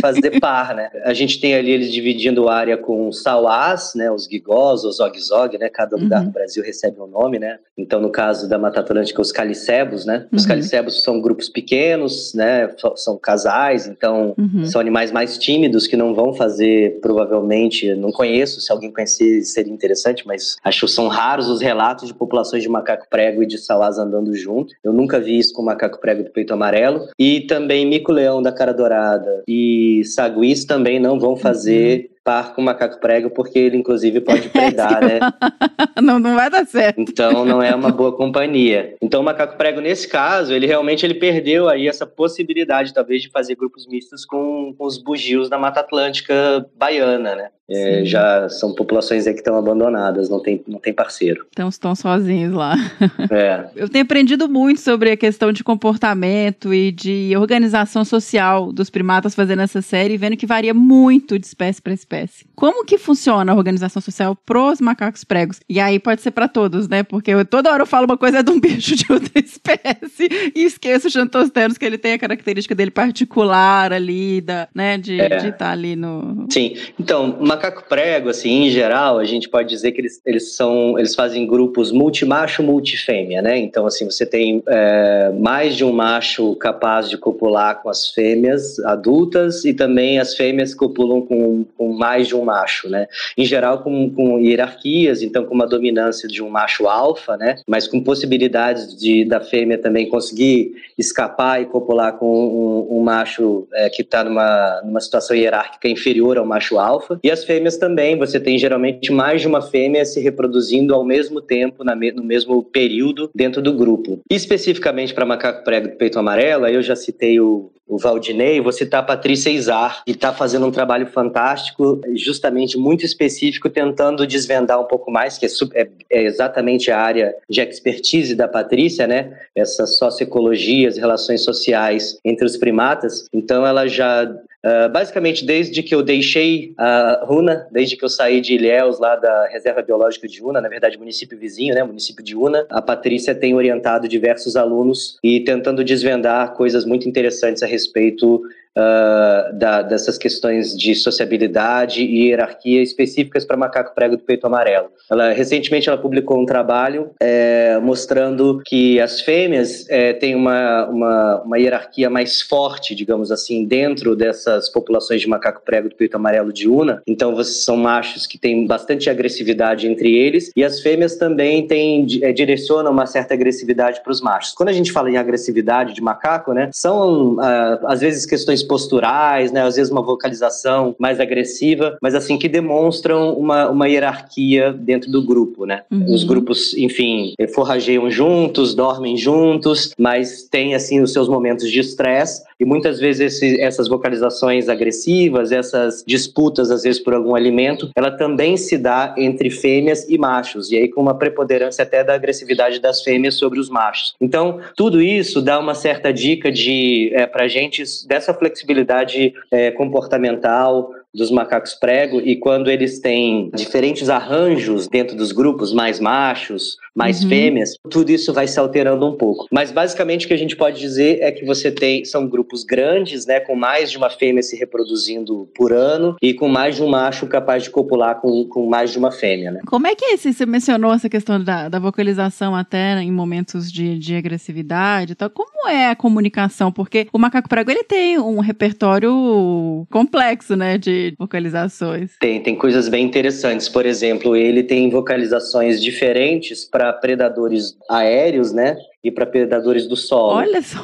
fazer par, né? A gente tem ali eles dividindo a área com sauás, né, os guigós, os zog-zog, né, cada lugar do Brasil recebe um nome, né? Então, no caso da Mata Atlântica, os calicebos, né? Os calicebos são grupos pequenos, né? São casais, então são animais mais tímidos que não vão fazer, provavelmente, não conheço, se alguém conhecer seria interessante, mas acho que são raros os relatos de populações de macaco prego e de sauás andando junto. Eu nunca vi isso com macaco prego do peito amarelo. E também mico-leão da cara dourada e saguis também não vão fazer par com macaco prego, porque ele, inclusive, pode predar, né? Não vai dar certo. Então, não é uma boa companhia. Então, o macaco prego, nesse caso, ele realmente perdeu aí essa possibilidade, talvez, de fazer grupos mistos com os bugios da Mata Atlântica baiana, né? Já são populações aí que estão abandonadas, não tem parceiro. Então, estão sozinhos lá. Eu tenho aprendido muito sobre a questão de comportamento e de organização social dos primatas fazendo essa série, vendo que varia muito de espécie para espécie. Como que funciona a organização social pros macacos pregos? E aí pode ser para todos, né? Porque toda hora eu falo uma coisa de um bicho de outra espécie e esqueço o Xanthosternos, que ele tem a característica dele particular ali, né? De estar ali no... Sim. Então, macaco prego, assim, em geral, a gente pode dizer que eles fazem grupos multimacho, multifêmea, né? Então, assim, você tem mais de um macho capaz de copular com as fêmeas adultas e também as fêmeas copulam com mais de um macho, né? Em geral, com hierarquias, então com uma dominância de um macho alfa, né? Mas com possibilidades da fêmea também conseguir escapar e copular com um macho que está numa situação hierárquica inferior ao macho alfa. E as fêmeas também, você tem geralmente mais de uma fêmea se reproduzindo ao mesmo tempo, no mesmo período dentro do grupo. E especificamente para macaco prego do peito amarelo, aí eu já citei o Valdinei, vou citar a Patrícia Izar, que está fazendo um trabalho fantástico, justamente muito específico, tentando desvendar um pouco mais, que é exatamente a área de expertise da Patrícia, né? Essa socioecologia, as relações sociais entre os primatas. Então ela já... basicamente, desde que eu deixei a Una, desde que eu saí de Ilhéus, lá da Reserva Biológica de Una, na verdade, município vizinho, né, município de Una, a Patrícia tem orientado diversos alunos e tentando desvendar coisas muito interessantes a respeito dessas questões de sociabilidade e hierarquia específicas para macaco prego do peito amarelo. Recentemente ela publicou um trabalho mostrando que as fêmeas têm uma hierarquia mais forte, digamos assim, dentro dessas populações de macaco prego do peito amarelo de Una. Então são machos que têm bastante agressividade entre eles e as fêmeas também direcionam uma certa agressividade para os machos. Quando a gente fala em agressividade de macaco, né, são às vezes questões posturais, né, às vezes uma vocalização mais agressiva, mas assim, que demonstram uma hierarquia dentro do grupo, né? Os grupos, enfim, forrageiam juntos, dormem juntos, mas têm, assim, os seus momentos de estresse e muitas vezes essas vocalizações agressivas, essas disputas, às vezes, por algum alimento, ela também se dá entre fêmeas e machos, e aí com uma preponderância até da agressividade das fêmeas sobre os machos. Então, tudo isso dá uma certa dica pra gente dessa flexibilidade comportamental dos macacos prego, e quando eles têm diferentes arranjos dentro dos grupos, mais machos, mais fêmeas, tudo isso vai se alterando um pouco. Mas basicamente o que a gente pode dizer é que são grupos grandes, né, com mais de uma fêmea se reproduzindo por ano e com mais de um macho capaz de copular com mais de uma fêmea, né? Como é que é você mencionou essa questão da vocalização até em momentos de agressividade e tal? Como é a comunicação? Porque o macaco prego, ele tem um repertório complexo, né, de vocalizações. Tem coisas bem interessantes. Por exemplo, ele tem vocalizações diferentes para predadores aéreos, né? E para predadores do solo. Olha só!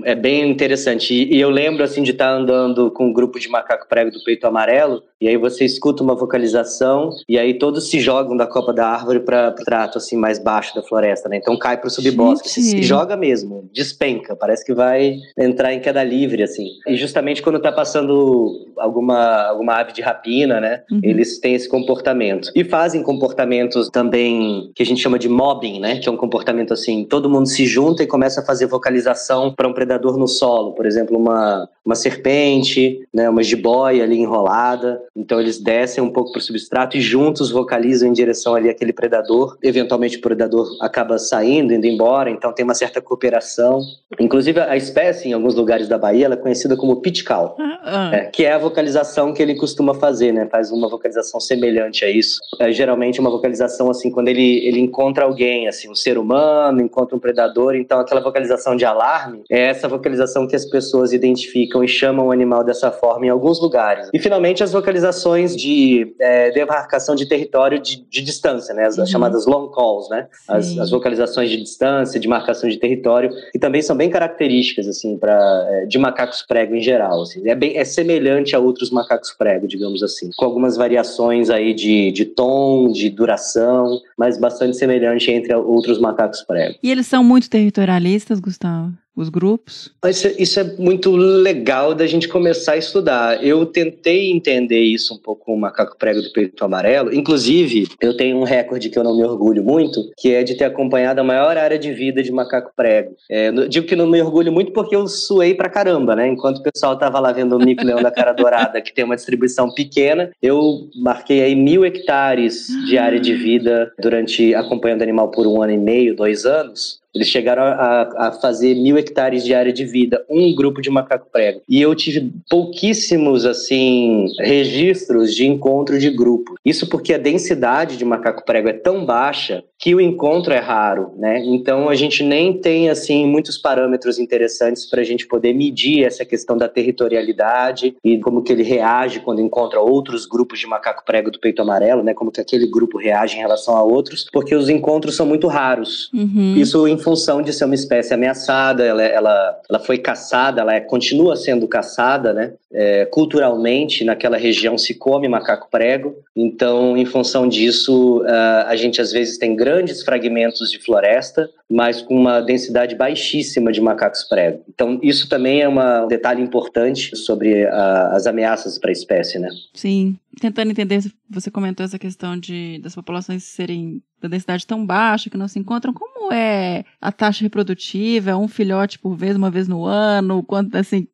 É bem interessante. E eu lembro, assim, de estar andando com um grupo de macaco prego do peito amarelo, e aí você escuta uma vocalização, e aí todos se jogam da copa da árvore para o trato, assim, mais baixo da floresta, né? Então cai para o subbosque. Se joga mesmo, despenca. Parece que vai entrar em queda livre, assim. E justamente quando tá passando alguma ave de rapina, né? Eles têm esse comportamento. E fazem comportamentos também que a gente chama de mobbing, né? Que é um comportamento assim, todo mundo se junta e começa a fazer vocalização para um predador no solo. Por exemplo, uma serpente, né? Uma jiboia ali enrolada. Então eles descem um pouco para o substrato e juntos vocalizam em direção ali àquele predador. Eventualmente o predador acaba saindo, indo embora, então tem uma certa cooperação. Inclusive a espécie, em alguns lugares da Bahia, ela é conhecida como pitical, que é a vocalização que ele costuma fazer, né? Faz uma vocalização semelhante a isso. É geralmente uma vocalização assim, quando ele encontra alguém, assim, um ser humano, encontra um predador, então aquela vocalização de alarme é essa vocalização que as pessoas identificam e chamam o animal dessa forma em alguns lugares. E finalmente as vocalizações de demarcação de território de distância, né? As chamadas long calls, né? As vocalizações de distância, de marcação de território, que também são bem características, assim, de macacos prego em geral, assim. É semelhante a outros macacos prego, digamos assim, com algumas variações aí de tom, de duração, mas bastante semelhante entre outros macacos prego. E eles são muito territorialistas, Gustavo? Os grupos? Isso é muito legal da gente começar a estudar. Eu tentei entender isso um pouco com o macaco prego do peito amarelo. Inclusive, eu tenho um recorde que eu não me orgulho muito, que é de ter acompanhado a maior área de vida de macaco prego. Digo que não me orgulho muito porque eu suei pra caramba, né? Enquanto o pessoal tava lá vendo o mico-leão da cara dourada, que tem uma distribuição pequena, eu marquei aí 1.000 hectares de área de vida acompanhando animal por 1 ano e meio, 2 anos. Eles chegaram a fazer 1.000 hectares de área de vida, um grupo de macaco prego. E eu tive pouquíssimos, assim, registros de encontro de grupo. Isso porque a densidade de macaco prego é tão baixa que o encontro é raro, né? Então a gente nem tem, assim, muitos parâmetros interessantes para a gente poder medir essa questão da territorialidade e como que ele reage quando encontra outros grupos de macaco prego do peito amarelo, né? Como que aquele grupo reage em relação a outros, porque os encontros são muito raros. Isso em função de ser uma espécie ameaçada, ela foi caçada, ela continua sendo caçada, né? Culturalmente, naquela região se come macaco prego, então em função disso a gente às vezes tem grandes fragmentos de floresta, mas com uma densidade baixíssima de macacos prego. Então isso também é um detalhe importante sobre as ameaças para a espécie, né? Sim, tentando entender, você comentou essa questão das populações serem da densidade tão baixa que não se encontram. Como é a taxa reprodutiva? É um filhote por vez, uma vez no ano?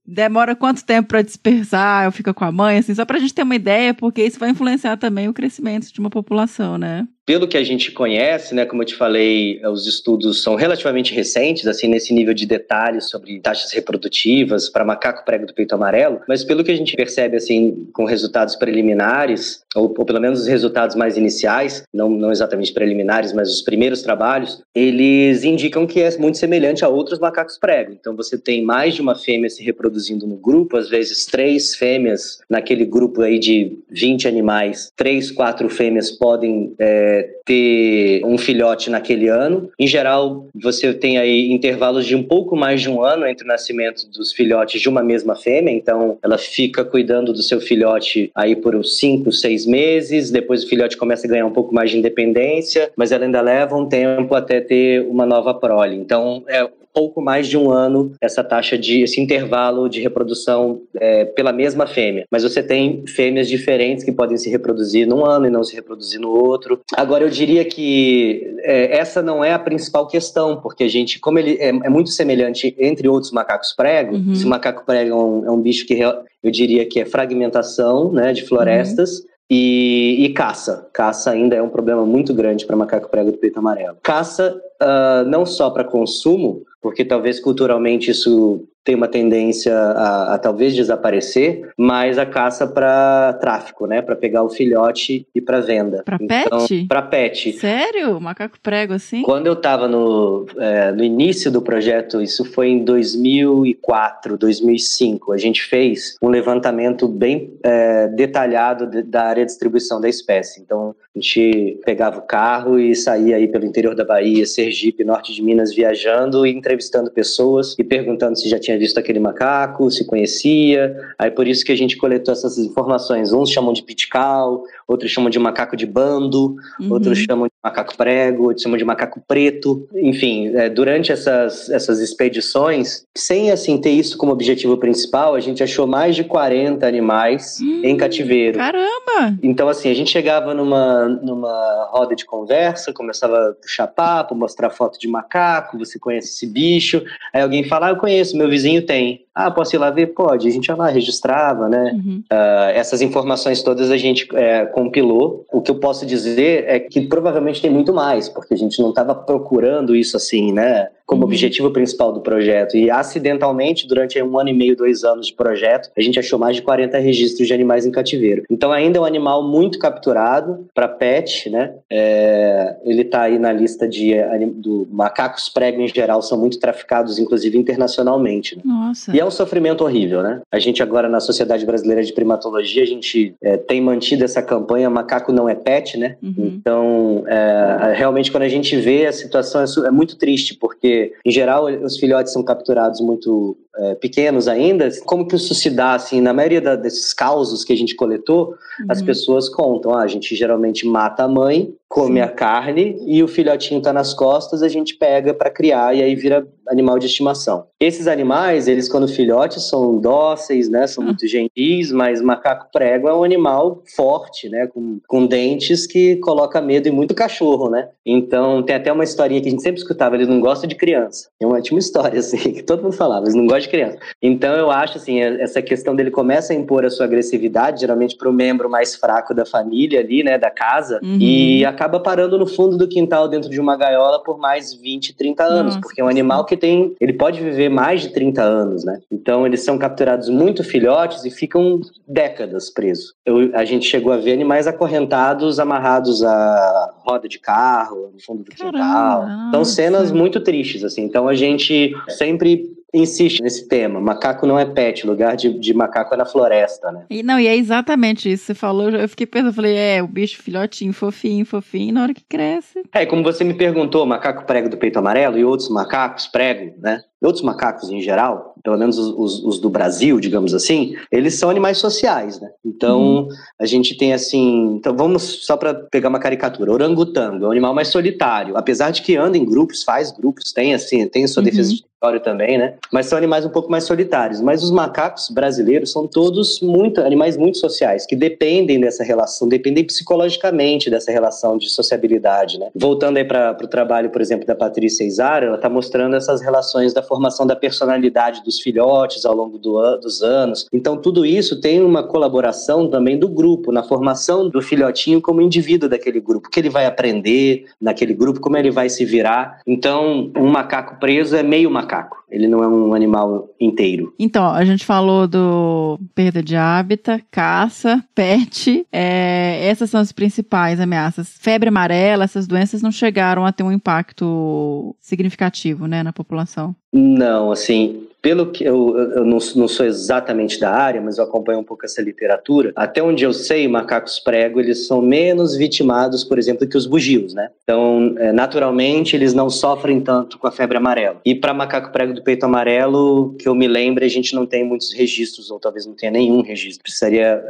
Demora quanto tempo para dispersar? Ou fica com a mãe? Assim, só para a gente ter uma ideia, porque isso vai influenciar também o crescimento de uma população, né? Pelo que a gente conhece, né, como eu te falei, os estudos são relativamente recentes, assim, nesse nível de detalhes sobre taxas reprodutivas para macaco prego do peito amarelo, mas pelo que a gente percebe, assim, com resultados preliminares, ou pelo menos os resultados mais iniciais, não exatamente preliminares, mas os primeiros trabalhos, eles indicam que é muito semelhante a outros macacos prego. Então você tem mais de uma fêmea se reproduzindo no grupo, às vezes 3 fêmeas naquele grupo aí de 20 animais, 3, 4 fêmeas podem ter um filhote naquele ano. Em geral, você tem aí intervalos de um pouco mais de 1 ano entre o nascimento dos filhotes de uma mesma fêmea, então ela fica cuidando do seu filhote aí por uns 5, 6 meses, depois o filhote começa a ganhar um pouco mais de independência, mas ela ainda leva um tempo até ter uma nova prole. Então, pouco mais de 1 ano esse intervalo de reprodução pela mesma fêmea. Mas você tem fêmeas diferentes que podem se reproduzir num ano e não se reproduzir no outro. Agora, eu diria que essa não é a principal questão, porque como ele é muito semelhante entre outros macacos prego, esse macaco prego é um bicho que eu diria que é fragmentação, né, de florestas, e caça. Caça ainda é um problema muito grande para macaco prego do peito amarelo. Caça não só para consumo, porque talvez culturalmente isso tem uma tendência a talvez desaparecer, mas a caça para tráfico, né? Para pegar o filhote e para venda. Para pet? Para pet. Sério? Macaco prego assim? Quando eu estava no início do projeto, isso foi em 2004, 2005, a gente fez um levantamento bem detalhado da área de distribuição da espécie. Então, a gente pegava o carro e saía aí pelo interior da Bahia, Sergipe, norte de Minas, viajando e entrevistando pessoas e perguntando se já tinha visto aquele macaco, se conhecia. Aí por isso que a gente coletou essas informações. Uns chamam de pitical, outros chamam de macaco de bando, outros chamam de macaco prego, eles chamam de macaco preto. Enfim, durante essas expedições, sem assim ter isso como objetivo principal, a gente achou mais de 40 animais em cativeiro. Caramba! Então, assim, a gente chegava numa roda de conversa, começava a puxar papo, mostrar foto de macaco, você conhece esse bicho, aí alguém fala, eu conheço, meu vizinho tem. Posso ir lá ver? Pode. A gente ia lá, registrava, né? Essas informações todas a gente compilou. O que eu posso dizer é que provavelmente tem muito mais, porque a gente não estava procurando isso assim, né? Como objetivo principal do projeto. E acidentalmente, durante 1 ano e meio, 2 anos de projeto, a gente achou mais de 40 registros de animais em cativeiro. Então ainda é um animal muito capturado para pet, né? Ele está aí na lista do macacos prego em geral, são muito traficados, inclusive internacionalmente. Né? Nossa. E é um sofrimento horrível, né? A gente agora na Sociedade Brasileira de Primatologia, a gente tem mantido essa campanha Macaco Não é Pet, né? Então, realmente quando a gente vê a situação é muito triste, porque em geral os filhotes são capturados muito pequenos ainda. Como que isso se dá, assim, na maioria desses causos que a gente coletou, as pessoas contam, a gente geralmente mata a mãe, come a carne e o filhotinho tá nas costas, a gente pega para criar e aí vira animal de estimação. Esses animais, eles quando filhotes são dóceis, né, são muito gentis, mas macaco prego é um animal forte, né, com dentes que coloca medo em muito cachorro, né. Então tem até uma historinha que a gente sempre escutava, eles não gostam de criança. Tinha uma história assim, que todo mundo falava, eles não gostam de criança. Então eu acho assim, essa questão dele começa a impor a sua agressividade, geralmente pro membro mais fraco da família ali, né, da casa, e acaba parando no fundo do quintal dentro de uma gaiola por mais 20, 30 anos, porque é um animal que ele pode viver mais de 30 anos, né? Então eles são capturados muito filhotes e ficam décadas presos. A gente chegou a ver animais acorrentados, amarrados à roda de carro, no fundo do quintal. São cenas muito tristes, assim. Então a gente sempre insiste nesse tema. Macaco não é pet, lugar de macaco é na floresta, né? E é exatamente isso. Você falou, eu fiquei pensando, falei, o bicho filhotinho, fofinho, na hora que cresce. Como você me perguntou, macaco prego do peito amarelo e outros macacos prego, né? Outros macacos em geral, pelo menos os do Brasil, digamos assim, eles são animais sociais, né? Então, a gente tem assim... Então, vamos só para pegar uma caricatura. Orangotango é um animal mais solitário, apesar de que anda em grupos, faz grupos, tem sua defesa de território também, né? Mas são animais um pouco mais solitários. Mas os macacos brasileiros são todos animais muito sociais, que dependem dessa relação, dependem psicologicamente dessa relação de sociabilidade, né? Voltando aí para o trabalho, por exemplo, da Patrícia Izara, ela está mostrando essas relações da formação da personalidade dos filhotes ao longo dos anos. Então, tudo isso tem uma colaboração também do grupo, na formação do filhotinho como indivíduo daquele grupo, o que ele vai aprender naquele grupo, como ele vai se virar. Então, um macaco preso é meio macaco. Ele não é um animal inteiro. Então, a gente falou do perda de hábitat, caça, pet. Essas são as principais ameaças. Febre amarela, essas doenças não chegaram a ter um impacto significativo, né, na população? Não, assim, pelo que eu não sou exatamente da área, mas eu acompanho um pouco essa literatura. Até onde eu sei, macacos prego, eles são menos vitimados, por exemplo, que os bugios, né? Então, naturalmente, eles não sofrem tanto com a febre amarela. E para macaco prego do peito amarelo, que eu me lembre, a gente não tem muitos registros, ou talvez não tenha nenhum registro. Precisaria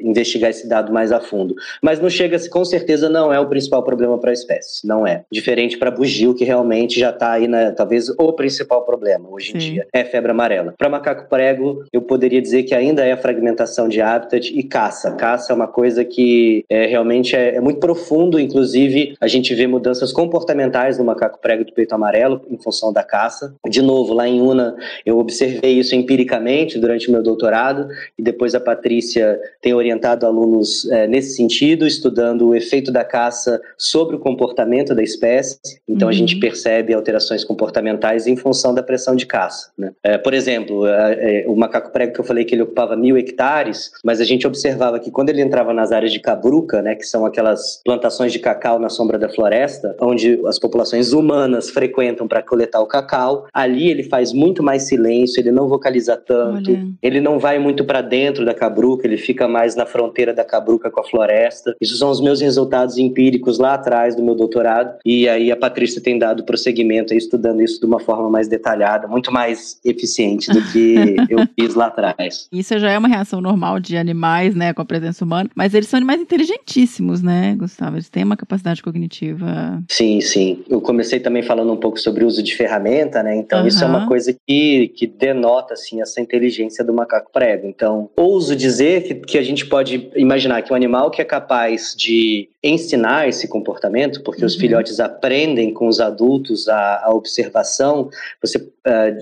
investigar esse dado mais a fundo. Mas não chega, com certeza, não é o principal problema para a espécie. Não é. Diferente para bugio, que realmente já está aí, talvez, o principal problema hoje em dia é febre amarela. Para macaco prego, eu poderia dizer que ainda é a fragmentação de habitat e caça. Caça é uma coisa que realmente é muito profundo, inclusive a gente vê mudanças comportamentais no macaco prego do peito amarelo em função da caça. De novo, lá em Una, eu observei isso empiricamente durante o meu doutorado e depois a Patrícia tem orientado alunos nesse sentido, estudando o efeito da caça sobre o comportamento da espécie. Então a gente percebe alterações comportamentais em função da pressão de caça, né? Por exemplo, o macaco prego que eu falei que ele ocupava 1.000 hectares, mas a gente observava que quando ele entrava nas áreas de cabruca, né, que são aquelas plantações de cacau na sombra da floresta, onde as populações humanas frequentam para coletar o cacau, ali ele faz muito mais silêncio, ele não vocaliza tanto, ele não vai muito para dentro da cabruca, ele fica mais na fronteira da cabruca com a floresta. Isso são os meus resultados empíricos lá atrás do meu doutorado, e aí a Patrícia tem dado prosseguimento aí, estudando isso de uma forma mais detalhada, muito mais eficiente do que eu fiz lá atrás. Isso já é uma reação normal de animais, né, com a presença humana, mas eles são animais inteligentíssimos, né, Gustavo? Eles têm uma capacidade cognitiva. Sim, sim. Eu comecei também falando um pouco sobre o uso de ferramenta, né, então isso é uma coisa que denota, assim, essa inteligência do macaco prego. Então, ouso dizer que a gente pode imaginar que um animal que é capaz de ensinar esse comportamento, porque os filhotes aprendem com os adultos a observação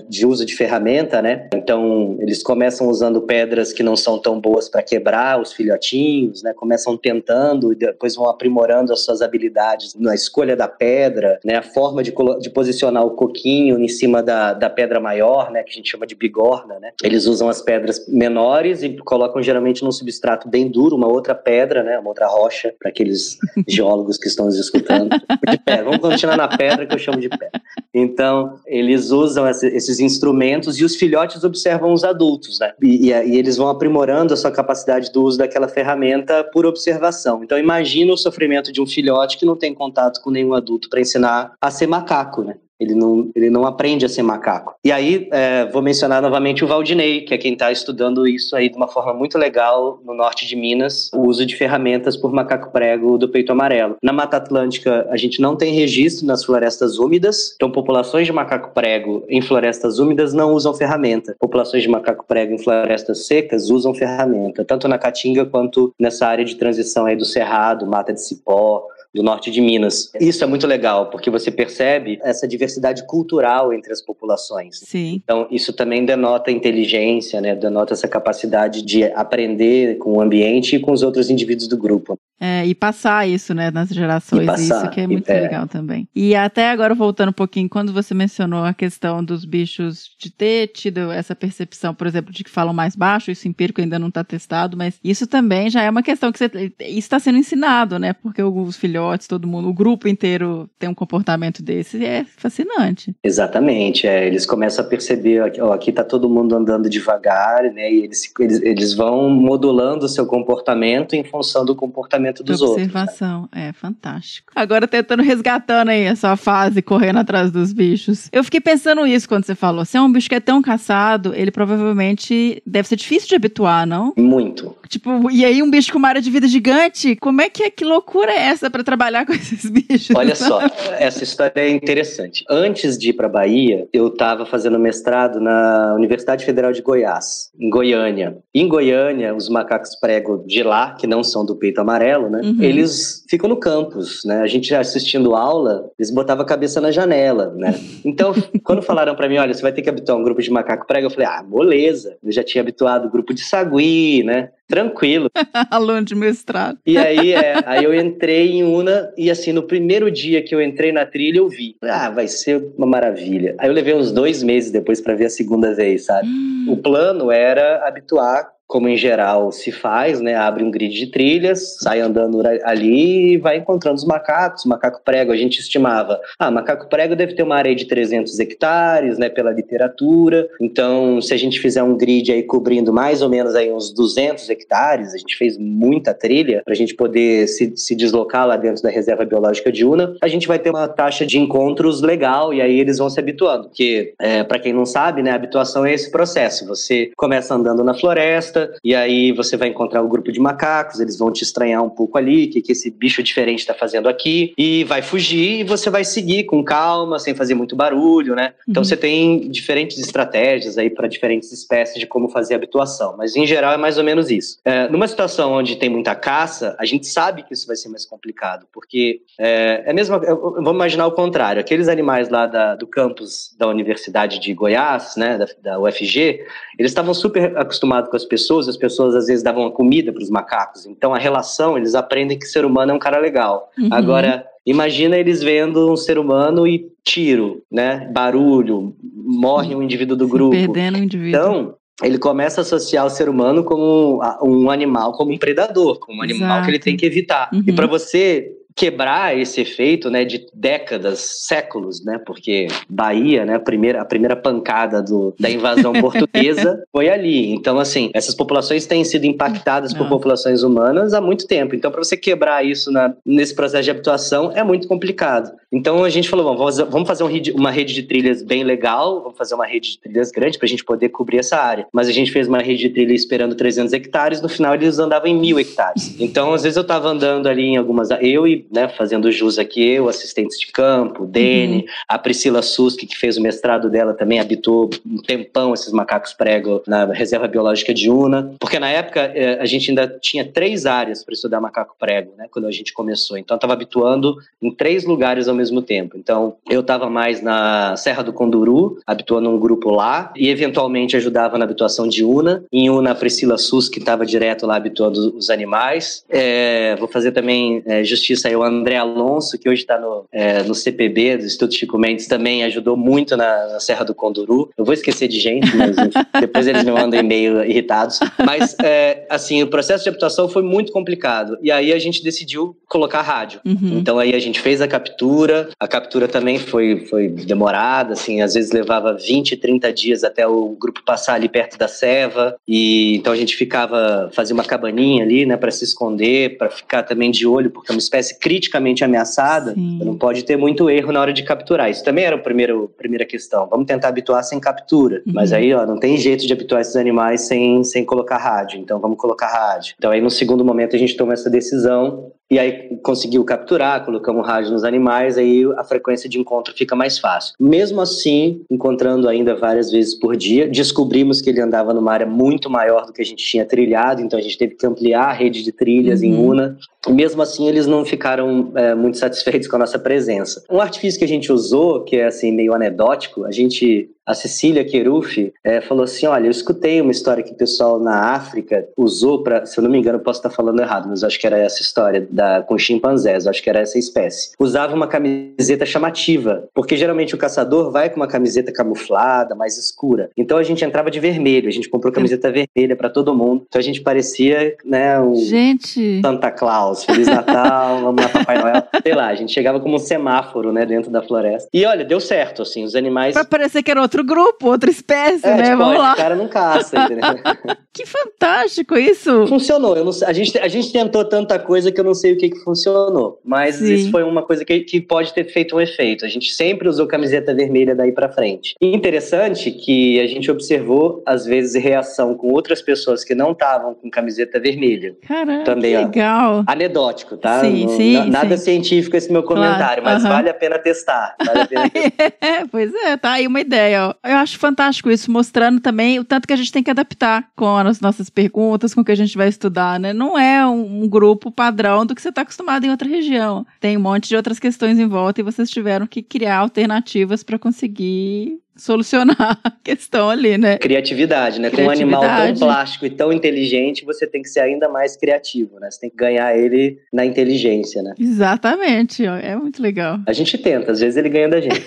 de uso de ferramenta, né? Então, eles começam usando pedras que não são tão boas para quebrar os filhotinhos, né? Começam tentando e depois vão aprimorando as suas habilidades na escolha da pedra, né? A forma de posicionar o coquinho em cima da pedra maior, né? Que a gente chama de bigorna, né? Eles usam as pedras menores e colocam geralmente num substrato bem duro, uma outra pedra, né? Uma outra rocha, para aqueles geólogos que estão nos escutando. De pedra. Vamos continuar na pedra, que eu chamo de pedra. Então, eles usam esses instrumentos e os filhotes observam os adultos, né? E eles vão aprimorando a sua capacidade do uso daquela ferramenta por observação. Então, imagina o sofrimento de um filhote que não tem contato com nenhum adulto para ensinar a ser macaco, né? Ele não aprende a ser macaco. E aí, vou mencionar novamente o Valdinei, que é quem está estudando isso aí de uma forma muito legal no norte de Minas, o uso de ferramentas por macaco prego do peito amarelo. Na Mata Atlântica, a gente não tem registro nas florestas úmidas, então populações de macaco prego em florestas úmidas não usam ferramenta. Populações de macaco prego em florestas secas usam ferramenta, tanto na Caatinga quanto nessa área de transição aí do Cerrado, Mata de Cipó, do norte de Minas. Isso é muito legal, porque você percebe essa diversidade cultural entre as populações. Sim. Então, isso também denota inteligência, né? Denota essa capacidade de aprender com o ambiente e com os outros indivíduos do grupo. E passar isso, né, nas gerações, isso que é muito legal também. E até agora, voltando um pouquinho, quando você mencionou a questão dos bichos de ter tido essa percepção, por exemplo, de que falam mais baixo, isso empírico ainda não está testado, mas isso também já é uma questão que isso está sendo ensinado, né, porque os filhotes, todo mundo, o grupo inteiro tem um comportamento desse e é fascinante. Exatamente, eles começam a perceber, aqui está todo mundo andando devagar, né, e eles vão modulando o seu comportamento em função do comportamento dos outros. Observação, fantástico. Agora resgatando aí a sua fase, correndo atrás dos bichos. Eu fiquei pensando isso quando você falou. Se é um bicho que é tão caçado, ele provavelmente deve ser difícil de habituar, não? Muito. Tipo, e aí um bicho com uma área de vida gigante, como é que loucura é essa pra trabalhar com esses bichos? Olha só, essa história é interessante. Antes de ir pra Bahia, eu estava fazendo mestrado na Universidade Federal de Goiás, em Goiânia. Em Goiânia, os macacos prego de lá, que não são do peito amarelo, né? Eles ficam no campus, né? A gente assistindo aula, eles botavam a cabeça na janela, né? Então, quando falaram pra mim, olha, você vai ter que habituar um grupo de macaco prego, eu falei, beleza. Eu já tinha habituado o grupo de sagui, né? Tranquilo. Aluno de mestrado. E aí eu entrei em Una e assim, no primeiro dia que eu entrei na trilha, eu vi. Vai ser uma maravilha. Aí eu levei uns 2 meses depois pra ver a segunda vez, sabe? O plano era habituar, como em geral se faz, né? Abre um grid de trilhas, sai andando ali e vai encontrando os macacos. Macaco prego, a gente estimava, macaco prego deve ter uma área de 300 hectares, né? Pela literatura. Então, se a gente fizer um grid aí cobrindo mais ou menos aí uns 200 hectares, a gente fez muita trilha pra gente poder se deslocar lá dentro da Reserva Biológica de Una, a gente vai ter uma taxa de encontros legal e aí eles vão se habituando. Porque, pra quem não sabe, né? A habituação é esse processo. Você começa andando na floresta, e aí você vai encontrar um grupo de macacos, eles vão te estranhar um pouco ali, o que esse bicho diferente está fazendo aqui, e vai fugir e você vai seguir com calma, sem fazer muito barulho, né? Então você tem diferentes estratégias aí para diferentes espécies de como fazer a habituação, mas em geral é mais ou menos isso. Numa situação onde tem muita caça, a gente sabe que isso vai ser mais complicado, porque vamos imaginar o contrário, aqueles animais lá do campus da Universidade de Goiás, né, da UFG, eles estavam super acostumados com as pessoas às vezes davam a comida para os macacos, então a relação, eles aprendem que ser humano é um cara legal. Agora, imagina eles vendo um ser humano e tiro, né, barulho, morre um indivíduo do grupo. Perdendo um indivíduo. Então, ele começa a associar o ser humano como um animal, como um predador, como um animal que ele tem que evitar. E para você quebrar esse efeito, né, de décadas, séculos, né, porque Bahia, né, a primeira pancada da invasão portuguesa foi ali. Então, assim, essas populações têm sido impactadas por populações humanas há muito tempo. Então, para você quebrar isso nesse processo de habituação é muito complicado. Então, a gente falou, vamos fazer uma rede de trilhas bem legal, vamos fazer uma rede de trilhas grande para a gente poder cobrir essa área. Mas a gente fez uma rede de trilha esperando 300 hectares, no final eles andavam em 1.000 hectares. Então, às vezes eu estava andando ali em algumas... Eu e, né, fazendo jus aqui, assistentes de campo, Dene, a Priscila Suski, que fez o mestrado dela também, habitou um tempão esses macacos prego na Reserva Biológica de Una, porque na época a gente ainda tinha 3 áreas para estudar macaco prego, né, quando a gente começou. Então, eu estava habituando em 3 lugares ao mesmo tempo. Então, eu estava mais na Serra do Conduru, habituando um grupo lá, e eventualmente ajudava na habituação de Una. Em Una, a Priscila Suski estava direto lá habituando os animais. Vou fazer também justiça aí o André Alonso, que hoje está no CPB, do Instituto Chico Mendes, também ajudou muito na Serra do Conduru. Eu vou esquecer de gente, mas depois eles me mandam e-mail irritados. Mas, assim, o processo de habituação foi muito complicado. E aí a gente decidiu colocar rádio. Então aí a gente fez a captura também foi demorada, assim, às vezes levava 20, 30 dias até o grupo passar ali perto da Seva, e então a gente fazia uma cabaninha ali, né, para se esconder, para ficar também de olho, porque é uma espécie criticamente ameaçada, não pode ter muito erro na hora de capturar. Isso também era a primeira questão, vamos tentar habituar sem captura, mas aí, não tem jeito de habituar esses animais sem colocar rádio, então vamos colocar rádio. Então aí no segundo momento a gente tomou essa decisão, e aí conseguiu capturar, colocamos rádio nos animais, aí a frequência de encontro fica mais fácil. Mesmo assim, encontrando ainda várias vezes por dia, descobrimos que ele andava numa área muito maior do que a gente tinha trilhado, então a gente teve que ampliar a rede de trilhas em Una. Mesmo assim, eles não ficaram muito satisfeitos com a nossa presença. Um artifício que a gente usou, que é assim meio anedótico, a Cecília Queruffi falou assim, olha, eu escutei uma história que o pessoal na África usou para, se eu não me engano, eu posso estar falando errado, mas acho que era essa história com chimpanzés, acho que era essa espécie. Usava uma camiseta chamativa, porque geralmente o caçador vai com uma camiseta camuflada, mais escura. Então a gente entrava de vermelho, a gente comprou camiseta vermelha para todo mundo, então a gente parecia, né, Santa Claus, Feliz Natal, vamos lá, Papai Noel. Sei lá, a gente chegava como um semáforo, né, dentro da floresta. E olha, deu certo, assim, os animais... Pra parecer que era outro grupo, outra espécie, né? Tipo, vamos lá. O cara não caça, entendeu? Que fantástico isso! Funcionou. A gente tentou tanta coisa que eu não sei o que funcionou. Mas isso foi uma coisa que pode ter feito um efeito. A gente sempre usou camiseta vermelha daí pra frente. E interessante que a gente observou, às vezes, reação com outras pessoas que não estavam com camiseta vermelha. Caramba, também, que legal! Anedótico, tá? Nada científico esse meu comentário, mas vale a pena testar. Pois é, tá aí uma ideia. Ó. Eu acho fantástico isso, mostrando também o tanto que a gente tem que adaptar com as nossas perguntas, com o que a gente vai estudar, né? Não é um grupo padrão do que você está acostumado em outra região. Tem um monte de outras questões em volta e vocês tiveram que criar alternativas para conseguir solucionar a questão ali, né? Criatividade, né? Com um animal tão plástico e tão inteligente, você tem que ser ainda mais criativo, né? Você tem que ganhar ele na inteligência, né? Exatamente, é muito legal. A gente tenta, às vezes ele ganha da gente.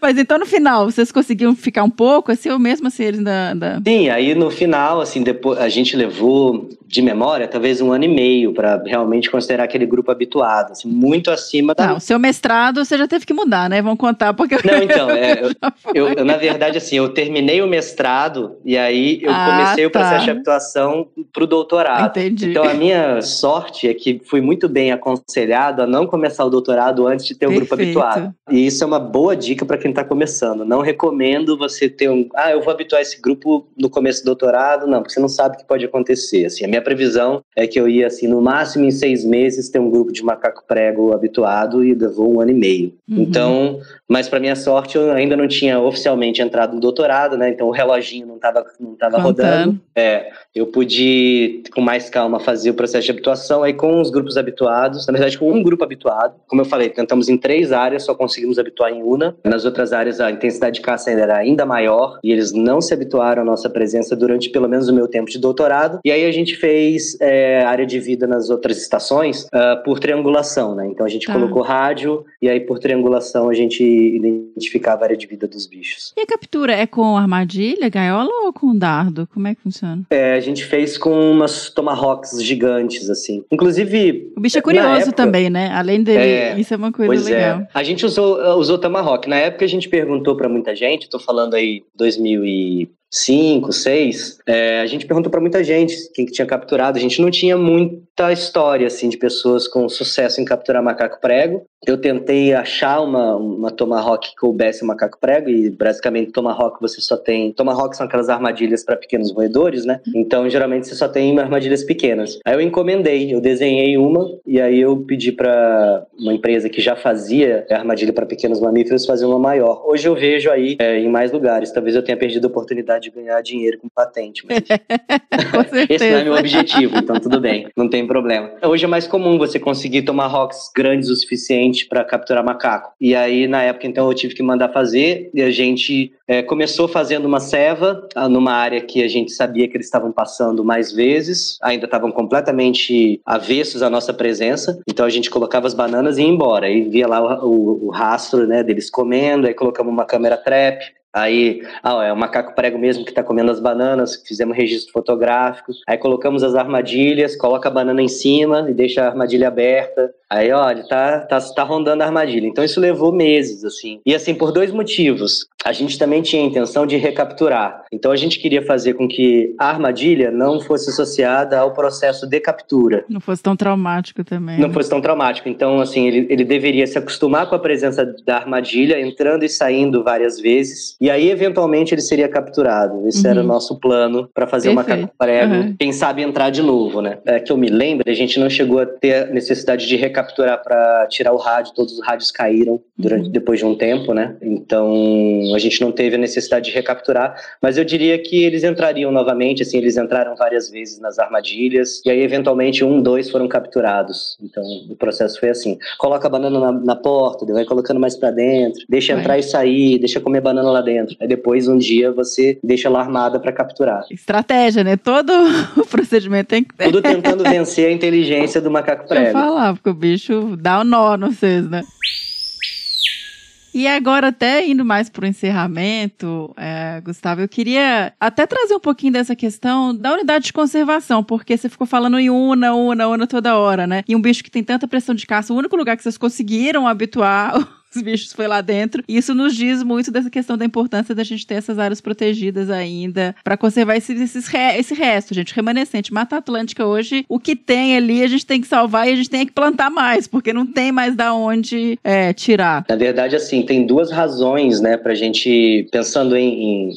Mas então no final, vocês conseguiram ficar um pouco, assim, ou mesmo assim eles ainda... Sim, aí no final, assim, depois a gente levou de memória talvez 1 ano e meio para realmente considerar aquele grupo habituado, assim, muito acima da... Não, o seu mestrado você já teve que mudar, né? Vamos contar, porque... Não, então, eu na verdade, assim, eu terminei o mestrado e aí eu comecei o processo de habituação pro doutorado. Entendi. Então a minha sorte é que fui muito bem aconselhado a não começar o doutorado antes de ter o grupo habituado. E isso é uma boa dica para quem está começando. Não recomendo você ter eu vou habituar esse grupo no começo do doutorado, não, porque você não sabe o que pode acontecer. Assim, a minha previsão é que eu ia, assim, no máximo em 6 meses ter um grupo de macaco prego habituado e levou 1 ano e meio. Então, mas para minha sorte, eu ainda não tinha oficialmente entrado no doutorado, né? Então o reloginho não tava rodando. Eu pude, com mais calma, fazer o processo de habituação aí com os grupos habituados. Na verdade, com um grupo habituado. Como eu falei, tentamos em 3 áreas, só conseguimos habituar em Una. Nas outras outras áreas a intensidade de caça era ainda maior e eles não se habituaram à nossa presença durante pelo menos o meu tempo de doutorado. E aí a gente fez área de vida nas outras estações por triangulação, né? Então a gente colocou rádio e aí por triangulação a gente identificava a área de vida dos bichos. E a captura é com armadilha, gaiola ou com dardo? Como é que funciona? A gente fez com umas tomahawks gigantes, assim. Inclusive... O bicho é curioso também, né? Além dele, isso é uma coisa legal. A gente usou tomahawk. Na época a gente perguntou pra muita gente, tô falando aí 2005, 2006, a gente perguntou pra muita gente quem que tinha capturado. A gente não tinha muita história, assim, de pessoas com sucesso em capturar macaco prego. Eu tentei achar uma tomahawk que coubesse o macaco prego e, basicamente, tomahawk você só tem... Tomahawk são aquelas armadilhas para pequenos roedores, né? Então, geralmente, você só tem armadilhas pequenas. Aí eu encomendei, eu desenhei uma e aí eu pedi para uma empresa que já fazia armadilha para pequenos mamíferos fazer uma maior. Hoje eu vejo aí em mais lugares. Talvez eu tenha perdido a oportunidade de ganhar dinheiro com patente, mas esse não é meu objetivo, então tudo bem, não tem problema. Hoje é mais comum você conseguir tomahawks grandes o suficiente para capturar macaco. E aí, na época, então, eu tive que mandar fazer e a gente começou fazendo uma ceva numa área que a gente sabia que eles estavam passando mais vezes, ainda estavam completamente avessos à nossa presença, então a gente colocava as bananas e ia embora, e via lá o rastro, né, deles comendo, aí colocamos uma câmera trap. Aí, é o macaco prego mesmo que tá comendo as bananas, fizemos registro fotográfico, aí colocamos as armadilhas, coloca a banana em cima e deixa a armadilha aberta. Aí, olha, tá rondando a armadilha. Então isso levou meses, assim. E assim, por 2 motivos. A gente também tinha a intenção de recapturar. Então a gente queria fazer com que a armadilha não fosse associada ao processo de captura. Não fosse tão traumático também. Não fosse tão traumático. Então, assim, ele deveria se acostumar com a presença da armadilha, entrando e saindo várias vezes. E aí, eventualmente, ele seria capturado. Esse era o nosso plano para fazer o macaco prego. Quem sabe entrar de novo, né? Que eu me lembro, a gente não chegou a ter a necessidade de recapturar para tirar o rádio. Todos os rádios caíram depois de um tempo, né? Então, a gente não teve a necessidade de recapturar. Mas eu diria que eles entrariam novamente. Assim, eles entraram várias vezes nas armadilhas. E aí, eventualmente, 1, 2 foram capturados. Então, o processo foi assim. Coloca a banana na porta, vai colocando mais para dentro. Deixa entrar e sair, deixa comer banana lá dentro. Aí depois, um dia, você deixa ela armada para capturar. Estratégia, né? Todo o procedimento tem que ter. Tudo tentando vencer a inteligência do macaco prego. Deixa eu falar, porque o bicho dá um nó no vocês, né? E agora, até indo mais para o encerramento, Gustavo, eu queria até trazer um pouquinho dessa questão da unidade de conservação, porque você ficou falando em una toda hora, né? E um bicho que tem tanta pressão de caça, o único lugar que vocês conseguiram habituar os bichos foi lá dentro. E isso nos diz muito dessa questão da importância da gente ter essas áreas protegidas ainda para conservar esse resto, gente, remanescente. Mata Atlântica hoje, o que tem ali a gente tem que salvar e a gente tem que plantar mais, porque não tem mais da onde tirar. Na verdade, assim, tem 2 razões, né, pra gente, pensando em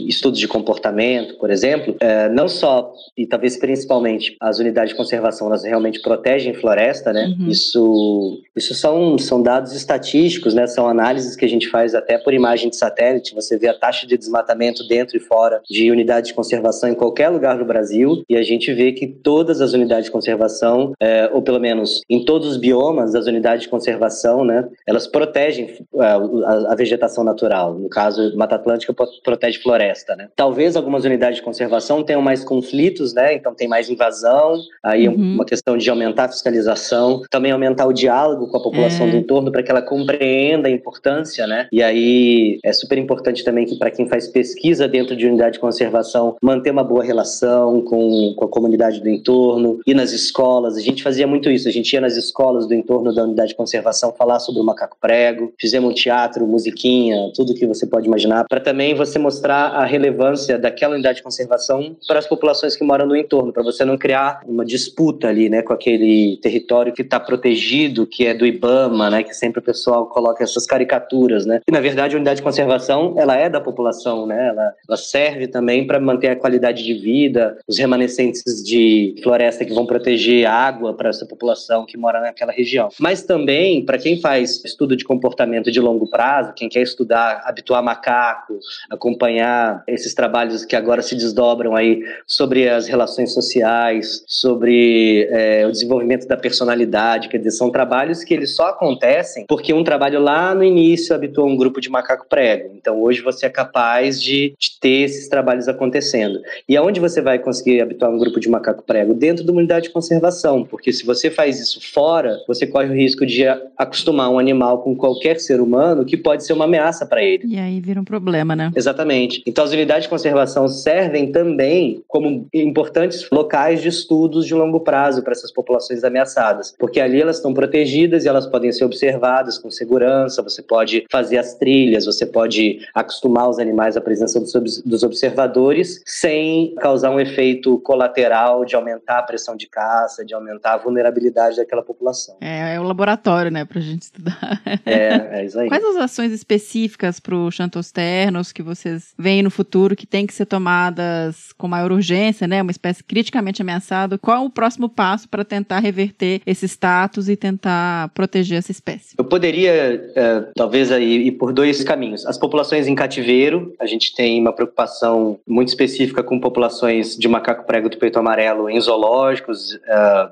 estudos de comportamento, por exemplo, não só, e talvez principalmente, as unidades de conservação, elas realmente protegem floresta, né? Isso são dados estatísticos, né? São análises que a gente faz até por imagem de satélite. Você vê a taxa de desmatamento dentro e fora de unidades de conservação em qualquer lugar do Brasil, e a gente vê que todas as unidades de conservação, ou pelo menos em todos os biomas das unidades de conservação, né, elas protegem a vegetação natural. No caso, Mata Atlântica protege floresta, né? Talvez algumas unidades de conservação tenham mais conflitos, né? Então tem mais invasão, aí uma questão de aumentar a fiscalização, também aumentar o diálogo com a população do entorno para que ela compreenda a importância, né? E aí é super importante também que para quem faz pesquisa dentro de unidade de conservação, manter uma boa relação com a comunidade do entorno. E nas escolas, a gente fazia muito isso, a gente ia nas escolas do entorno da unidade de conservação falar sobre o macaco prego, fizemos um teatro, musiquinha, tudo que você pode imaginar, para também você mostrar a relevância daquela unidade de conservação para as populações que moram no entorno, para você não criar uma disputa ali, né, com aquele território que está protegido, que é do IBAMA, né, que sempre o pessoal coloca essas caricaturas, né? E na verdade a unidade de conservação, ela é da população, né? Ela serve também para manter a qualidade de vida, os remanescentes de floresta que vão proteger a água para essa população que mora naquela região. Mas também, para quem faz estudo de comportamento de longo prazo, quem quer estudar, habituar macaco, acompanhar esses trabalhos que agora se desdobram aí sobre as relações sociais, sobre o desenvolvimento da personalidade, quer dizer, são trabalhos que eles só acontecem porque um trabalho cenário lá no início habituou um grupo de macaco prego. Então hoje você é capaz de ter esses trabalhos acontecendo. E aonde você vai conseguir habituar um grupo de macaco prego? Dentro de uma unidade de conservação, porque se você faz isso fora, você corre o risco de acostumar um animal com qualquer ser humano que pode ser uma ameaça para ele. E aí vira um problema, né? Exatamente. Então as unidades de conservação servem também como importantes locais de estudos de longo prazo para essas populações ameaçadas, porque ali elas estão protegidas e elas podem ser observadas com segurança, você pode fazer as trilhas, você pode acostumar os animais à presença dos observadores sem causar um efeito colateral de aumentar a pressão de caça, de aumentar a vulnerabilidade daquela população. É o laboratório, né, pra gente estudar. É isso aí. Quais as ações específicas pro Xanthosternos que vocês veem no futuro que tem que ser tomadas com maior urgência, né, uma espécie criticamente ameaçada? Qual o próximo passo para tentar reverter esse status e tentar proteger essa espécie? Eu poderia, talvez, aí, ir por dois caminhos. As populações em cativeiro, a gente tem uma preocupação muito específica com populações de macaco prego do peito amarelo em zoológicos,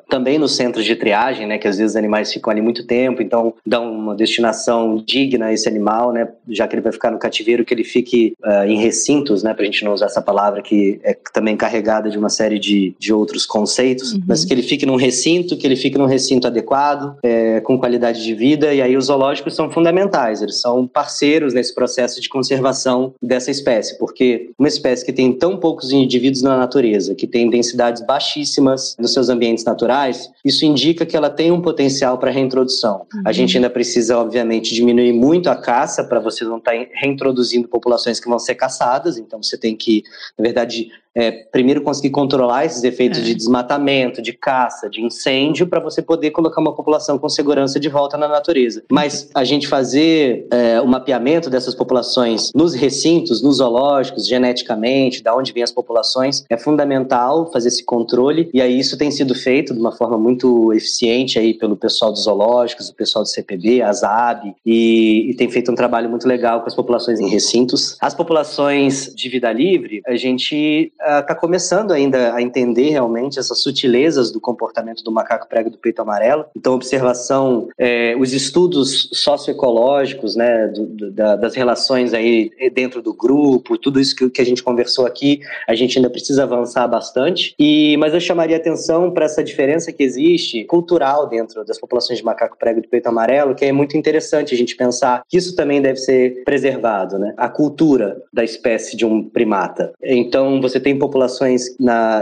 também nos centros de triagem, né, que às vezes os animais ficam ali muito tempo, então dá uma destinação digna a esse animal, né, já que ele vai ficar no cativeiro, que ele fique em recintos, né, pra gente não usar essa palavra que é também carregada de uma série de outros conceitos, mas que ele fique num recinto adequado, com qualidade de vida, e aí os zoológicos são fundamentais, eles são parceiros nesse processo de conservação dessa espécie, porque uma espécie que tem tão poucos indivíduos na natureza, que tem densidades baixíssimas nos seus ambientes naturais, isso indica que ela tem um potencial para reintrodução. A gente ainda precisa, obviamente, diminuir muito a caça para você não estar reintroduzindo populações que vão ser caçadas, então você tem que, na verdade, primeiro conseguir controlar esses efeitos de desmatamento, de caça, de incêndio, para você poder colocar uma população com segurança de volta na natureza. Mas a gente fazer o mapeamento dessas populações nos recintos, nos zoológicos, geneticamente, da onde vêm as populações, é fundamental fazer esse controle, e aí isso tem sido feito de uma forma muito eficiente aí pelo pessoal dos zoológicos, o pessoal do CPB, a ZAB, e tem feito um trabalho muito legal com as populações em recintos. As populações de vida livre, a gente está começando ainda a entender realmente essas sutilezas do comportamento do macaco prego do peito amarelo. Então, observação, os estudos socioecológicos, né, das relações aí dentro do grupo, tudo isso que a gente conversou aqui, a gente ainda precisa avançar bastante. Mas eu chamaria atenção para essa diferença que existe cultural dentro das populações de macaco prego do peito amarelo, que é muito interessante a gente pensar que isso também deve ser preservado, né? A cultura da espécie de um primata. Então, você tem populações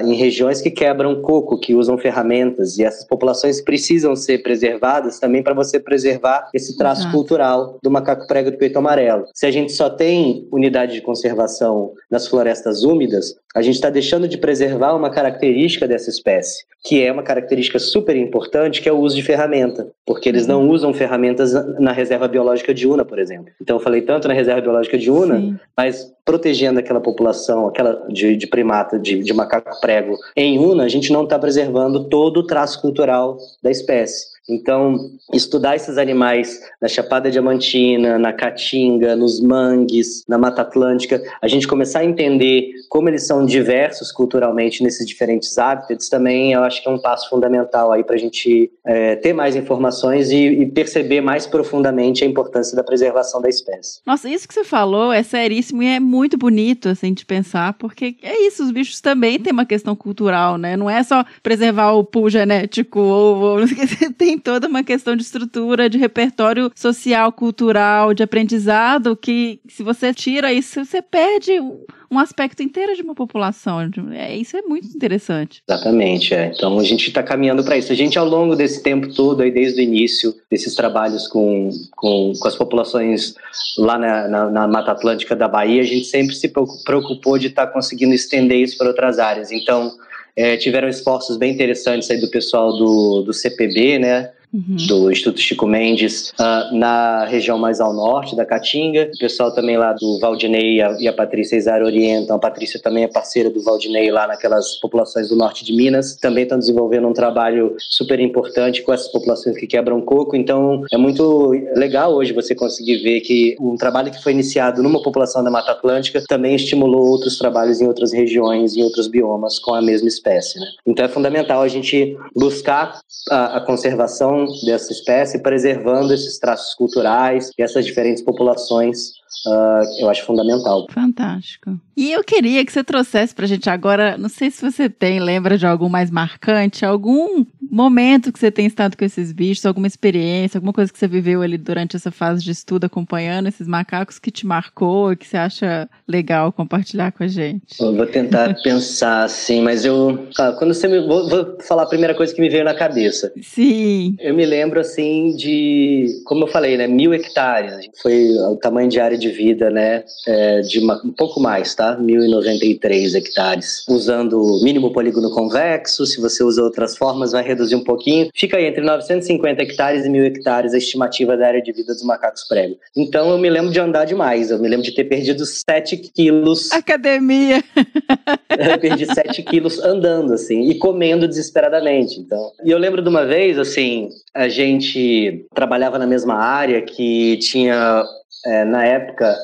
em regiões que quebram coco, que usam ferramentas, e essas populações precisam ser preservadas também para você preservar esse traço cultural do macaco prego do peito amarelo. Se a gente só tem unidade de conservação nas florestas úmidas, a gente está deixando de preservar uma característica dessa espécie, que é uma característica super importante, que é o uso de ferramenta, porque eles não usam ferramentas na reserva biológica de Una, por exemplo. Então eu falei tanto na reserva biológica de Una, mas protegendo aquela população, aquela de primata, de macaco prego em Una, a gente não está preservando todo o traço cultural da espécie. Então, estudar esses animais na Chapada Diamantina, na Caatinga, nos mangues, na Mata Atlântica, a gente começar a entender como eles são diversos culturalmente nesses diferentes hábitats, também eu acho que é um passo fundamental aí para a gente ter mais informações e perceber mais profundamente a importância da preservação da espécie. Nossa, isso que você falou é seríssimo e é muito bonito, assim, de pensar, porque é isso, os bichos também têm uma questão cultural, né? Não é só preservar o pool genético ou tem toda uma questão de estrutura, de repertório social, cultural, de aprendizado, que se você tira isso, você perde um aspecto inteiro de uma população. Isso é muito interessante. Exatamente, Então a gente está caminhando para isso. A gente, ao longo desse tempo todo, aí, desde o início desses trabalhos com as populações lá na Mata Atlântica da Bahia, a gente sempre se preocupou de estar conseguindo estender isso para outras áreas. Então, tiveram esforços bem interessantes aí do pessoal do CPB, né? Do Instituto Chico Mendes, na região mais ao norte da Caatinga. O pessoal também lá do Valdinei e a Patrícia Izar orientam. A Patrícia também é parceira do Valdinei lá naquelas populações do norte de Minas. Também estão desenvolvendo um trabalho super importante com essas populações que quebram coco. Então, é muito legal hoje você conseguir ver que um trabalho que foi iniciado numa população da Mata Atlântica também estimulou outros trabalhos em outras regiões, em outros biomas com a mesma espécie, né? Então, é fundamental a gente buscar a conservação conservação dessa espécie, preservando esses traços culturais e essas diferentes populações. Eu acho fundamental. Fantástico. E eu queria que você trouxesse pra gente agora, não sei se você lembra de algum mais marcante, algum momento que você tem estado com esses bichos, alguma experiência, alguma coisa que você viveu ali durante essa fase de estudo acompanhando esses macacos que te marcou e que você acha legal compartilhar com a gente. Eu vou tentar pensar assim, mas quando você vou falar a primeira coisa que me veio na cabeça. Sim. Eu me lembro assim de, como eu falei, né, 1.000 hectares. Foi o tamanho de área de vida, né, de um pouco mais, tá? 1.093 hectares. Usando o mínimo polígono convexo, se você usa outras formas, vai reduzir um pouquinho. Fica aí entre 950 hectares e 1.000 hectares a estimativa da área de vida dos macacos prego. Então eu me lembro de andar demais. Eu me lembro de ter perdido 7 quilos. Academia! Eu perdi 7 quilos andando, assim, e comendo desesperadamente. Então. E eu lembro de uma vez, assim, a gente trabalhava na mesma área que tinha, na época,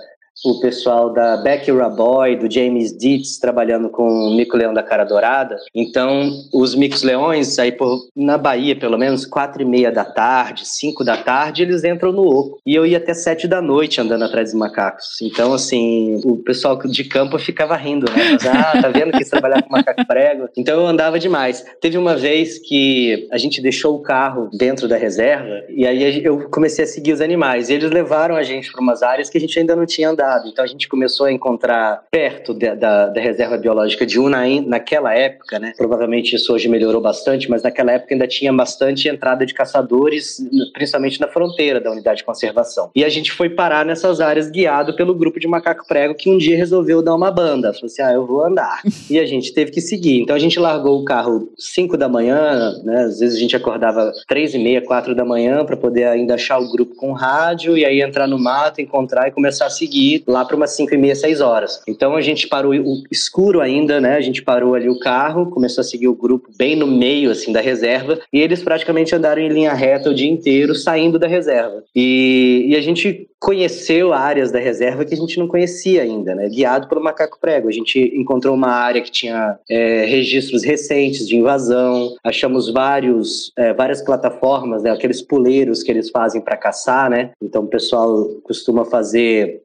o pessoal da Becky Raboy, do James Dietz, trabalhando com o mico-leão da cara dourada. Então, os micos-leões, aí na Bahia, pelo menos, 4:30 da tarde, 5 da tarde, eles entram no oco. E eu ia até 7 da noite andando atrás dos macacos. Então, assim, o pessoal de campo ficava rindo, né? Mas, tá vendo que você trabalhava com macaco prego? Então, eu andava demais. Teve uma vez que a gente deixou o carro dentro da reserva e aí eu comecei a seguir os animais. E eles levaram a gente para umas áreas que a gente ainda não tinha andado. Então a gente começou a encontrar perto da reserva biológica de Unai, naquela época, né? Provavelmente isso hoje melhorou bastante, mas naquela época ainda tinha bastante entrada de caçadores, principalmente na fronteira da unidade de conservação. E a gente foi parar nessas áreas guiado pelo grupo de macaco prego que um dia resolveu dar uma banda. Falou assim, eu vou andar. E a gente teve que seguir. Então a gente largou o carro 5 da manhã, né? Às vezes a gente acordava 3:30, 4 da manhã para poder ainda achar o grupo com rádio e aí entrar no mato, encontrar e começar a seguir lá para umas 5:30, 6 horas. Então a gente parou, escuro ainda, né? A gente parou ali o carro, começou a seguir o grupo bem no meio, assim, da reserva, e eles praticamente andaram em linha reta o dia inteiro, saindo da reserva. E a gente conheceu áreas da reserva que a gente não conhecia ainda, né? Guiado pelo macaco prego. A gente encontrou uma área que tinha registros recentes de invasão, achamos várias plataformas, né? Aqueles puleiros que eles fazem para caçar, né? Então o pessoal costuma fazer,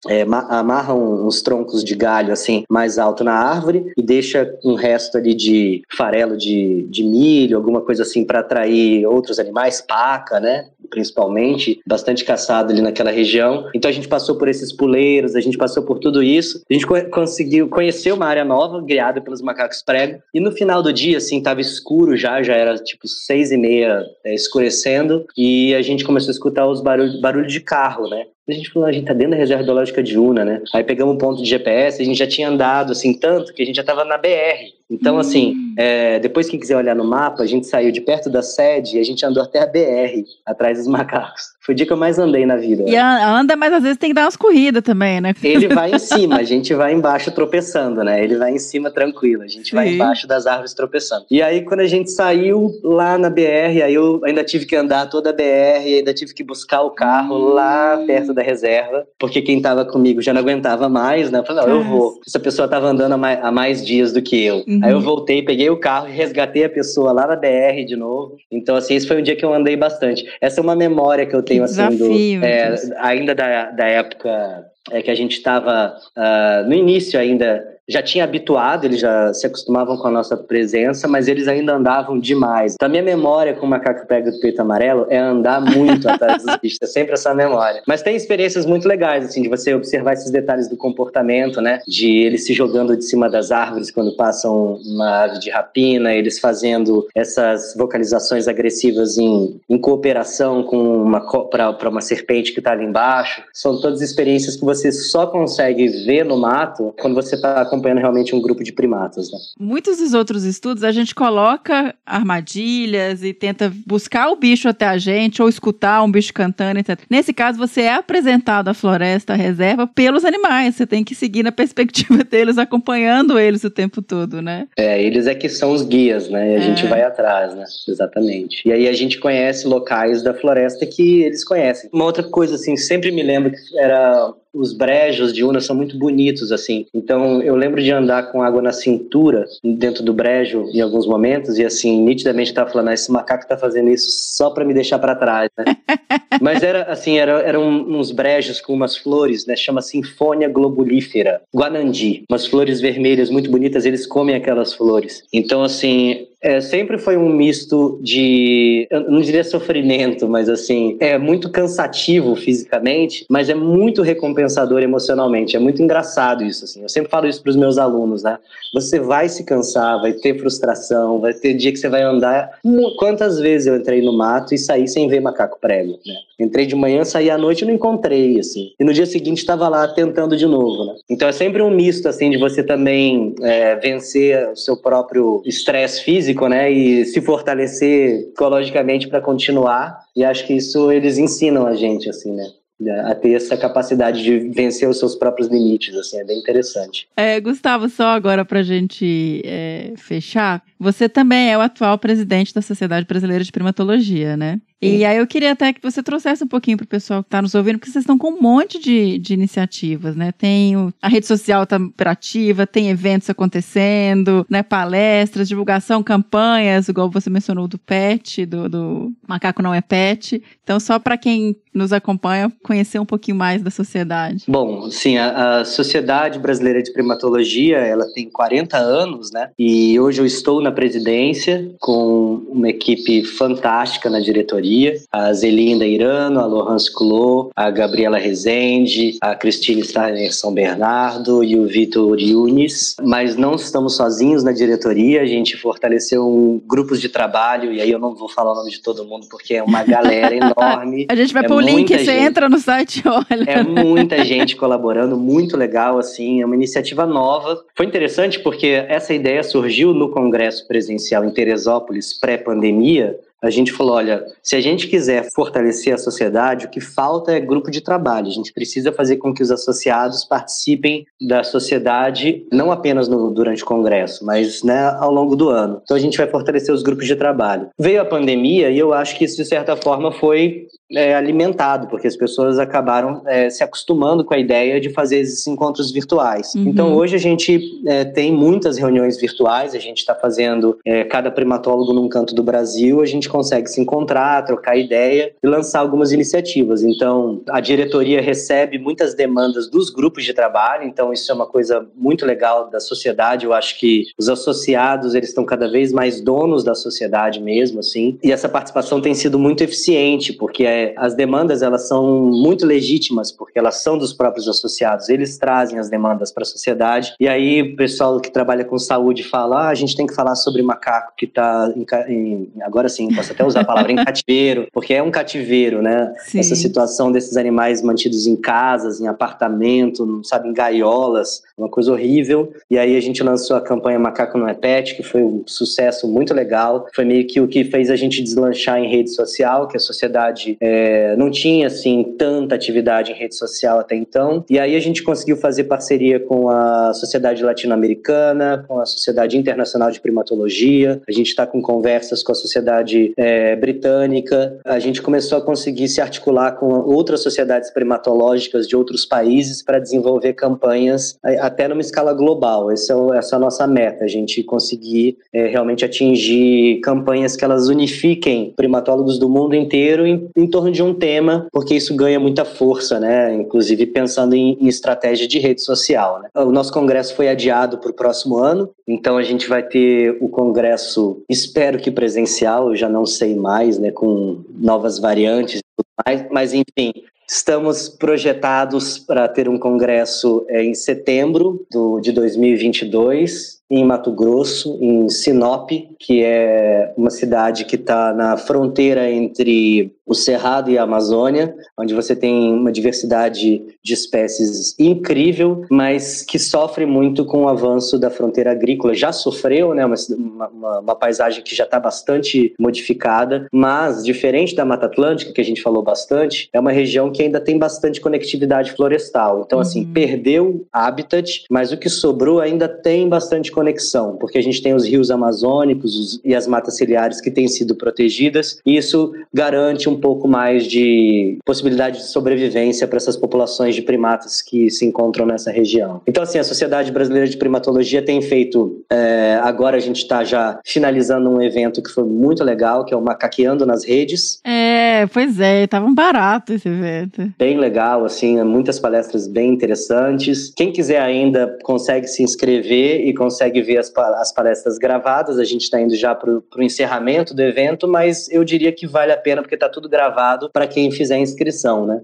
amarram uns troncos de galho assim mais alto na árvore e deixa um resto ali de farelo de milho, alguma coisa assim para atrair outros animais, paca, né? Principalmente, bastante caçado ali naquela região. Então a gente passou por esses puleiros, a gente passou por tudo isso. A gente conseguiu conhecer uma área nova, guiada pelos macacos prego. E no final do dia, assim, tava escuro já era tipo 6:30, escurecendo. E a gente começou a escutar os barulhos de carro, né? A gente falou, a gente tá dentro da reserva biológica de Una, né? Aí pegamos um ponto de GPS, a gente já tinha andado, assim, tanto que a gente já tava na BR. Então, assim, depois quem quiser olhar no mapa, a gente saiu de perto da sede e a gente andou até a BR, atrás dos macacos. Foi o dia que eu mais andei na vida. E anda, mas às vezes tem que dar umas corridas também, né? Ele vai em cima, a gente vai embaixo tropeçando, né? Ele vai em cima tranquilo, a gente vai embaixo das árvores tropeçando. E aí, quando a gente saiu lá na BR, aí eu ainda tive que andar toda a BR, ainda tive que buscar o carro lá perto da reserva, porque quem tava comigo já não aguentava mais, né? Eu falei, não, eu vou. Essa pessoa tava andando há mais dias do que eu. Aí eu voltei, peguei o carro e resgatei a pessoa lá na BR de novo. Então, assim, esse foi um dia que eu andei bastante. Essa é uma memória que eu tenho, assim, ainda da época que a gente estava no início ainda. Já tinha habituado, eles já se acostumavam com a nossa presença, mas eles ainda andavam demais. Então a minha memória com o macaco prego do peito amarelo é andar muito atrás dos bichos, é sempre essa memória. Mas tem experiências muito legais, assim, de você observar esses detalhes do comportamento, né? De eles se jogando de cima das árvores quando passam uma ave de rapina, eles fazendo essas vocalizações agressivas em cooperação com para uma serpente que está ali embaixo. São todas experiências que você só consegue ver no mato quando você está acompanhando realmente um grupo de primatas, né? Muitos dos outros estudos a gente coloca armadilhas e tenta buscar o bicho até a gente ou escutar um bicho cantando, etc. Nesse caso, você é apresentado à floresta, à reserva, pelos animais. Você tem que seguir na perspectiva deles, acompanhando eles o tempo todo, né? Eles é que são os guias, né? E a gente vai atrás, né? Exatamente. E aí a gente conhece locais da floresta que eles conhecem. Uma outra coisa, assim, sempre me lembro que era os brejos de Una são muito bonitos, assim. Então, eu lembro de andar com água na cintura, dentro do brejo, em alguns momentos, e assim, nitidamente eu tava falando, esse macaco tá fazendo isso só pra me deixar pra trás, né? Mas eram uns brejos com umas flores, né? Chama Sinfônia globulífera, guanandi. Umas flores vermelhas muito bonitas, eles comem aquelas flores. Então, assim, sempre foi um misto de, eu não diria sofrimento, mas assim, é muito cansativo fisicamente, mas é muito recompensador emocionalmente. É muito engraçado isso, assim. Eu sempre falo isso para os meus alunos, né? Você vai se cansar, vai ter frustração, vai ter dia que você vai andar. Quantas vezes eu entrei no mato e saí sem ver macaco prego, né? Entrei de manhã, saí à noite e não encontrei, assim. E no dia seguinte estava lá tentando de novo, né? Então é sempre um misto, assim, de você também vencer o seu próprio estresse físico, né? E se fortalecer psicologicamente para continuar. E acho que isso eles ensinam a gente, assim, né? A ter essa capacidade de vencer os seus próprios limites, assim, é bem interessante. Gustavo, só agora pra gente fechar, você também é o atual presidente da Sociedade Brasileira de Primatologia, né? E aí eu queria até que você trouxesse um pouquinho pro pessoal que tá nos ouvindo, porque vocês estão com um monte de iniciativas, né? A rede social tá operativa, tem eventos acontecendo, né? Palestras, divulgação, campanhas, igual você mencionou do PET, do Macaco Não é Pet. Então, só para quem nos acompanha, conhecer um pouquinho mais da sociedade. Bom, sim, a Sociedade Brasileira de Primatologia, ela tem 40 anos, né? E hoje eu estou na presidência com uma equipe fantástica na diretoria. A Zelinda Irano, a Lohance Culot, a Gabriela Rezende, a Cristine Steiner São Bernardo e o Vitor Yunis. Mas não estamos sozinhos na diretoria, a gente fortaleceu grupos de trabalho, e aí eu não vou falar o nome de todo mundo porque é uma galera enorme. A gente vai pôr o link, você entra no site e olha. É muita gente colaborando, muito legal, assim, é uma iniciativa nova. Foi interessante porque essa ideia surgiu no Congresso Presencial em Teresópolis, pré-pandemia. A gente falou, olha, se a gente quiser fortalecer a sociedade, o que falta é grupo de trabalho. A gente precisa fazer com que os associados participem da sociedade, não apenas durante o congresso, mas, né, ao longo do ano. Então a gente vai fortalecer os grupos de trabalho. Veio a pandemia e eu acho que isso, de certa forma, foi alimentado, porque as pessoas acabaram se acostumando com a ideia de fazer esses encontros virtuais. Uhum. Então hoje a gente tem muitas reuniões virtuais, a gente está fazendo cada primatólogo num canto do Brasil, a gente consegue se encontrar, trocar ideia e lançar algumas iniciativas. Então a diretoria recebe muitas demandas dos grupos de trabalho, então isso é uma coisa muito legal da sociedade. Eu acho que os associados, eles estão cada vez mais donos da sociedade mesmo, assim, e essa participação tem sido muito eficiente, porque as demandas, elas são muito legítimas, porque elas são dos próprios associados, eles trazem as demandas para a sociedade, e aí o pessoal que trabalha com saúde fala, a gente tem que falar sobre macaco que está, agora sim, posso até usar a palavra, em cativeiro, porque é um cativeiro, né? Sim. Essa situação desses animais mantidos em casas, em apartamento, sabe, em gaiolas, uma coisa horrível, e aí a gente lançou a campanha Macaco Não é Pet, que foi um sucesso muito legal, foi meio que o que fez a gente deslanchar em rede social, que a sociedade não tinha, assim, tanta atividade em rede social até então. E aí a gente conseguiu fazer parceria com a Sociedade Latino-Americana, com a Sociedade Internacional de Primatologia. A gente está com conversas com a Sociedade Britânica. A gente começou a conseguir se articular com outras sociedades primatológicas de outros países para desenvolver campanhas até numa escala global. Essa é a nossa meta, a gente conseguir realmente atingir campanhas que elas unifiquem primatólogos do mundo inteiro em torno de um tema, porque isso ganha muita força, né? Inclusive pensando em estratégia de rede social, né? O nosso congresso foi adiado para o próximo ano, então a gente vai ter o congresso, espero que presencial, eu já não sei mais, né? Com novas variantes e tudo mais, mas enfim, estamos projetados para ter um congresso em setembro de 2022, em Mato Grosso, em Sinop, que é uma cidade que está na fronteira entre o Cerrado e a Amazônia, onde você tem uma diversidade de espécies incrível, mas que sofre muito com o avanço da fronteira agrícola. Já sofreu, né, uma paisagem que já está bastante modificada, mas, diferente da Mata Atlântica, que a gente falou bastante, é uma região que ainda tem bastante conectividade florestal. Então, assim, perdeu habitat, mas o que sobrou ainda tem bastante conexão, porque a gente tem os rios amazônicos e as matas ciliares que têm sido protegidas, e isso garante um pouco mais de possibilidade de sobrevivência para essas populações de primatas que se encontram nessa região. Então, assim, a Sociedade Brasileira de Primatologia tem feito, agora a gente está já finalizando um evento que foi muito legal, que é o Macaqueando nas Redes. Pois é, tava um barato esse evento. Bem legal, assim, muitas palestras bem interessantes. Quem quiser ainda consegue se inscrever e consegue ver as palestras gravadas. A gente está indo já para o encerramento do evento, mas eu diria que vale a pena porque está tudo gravado para quem fizer a inscrição, né?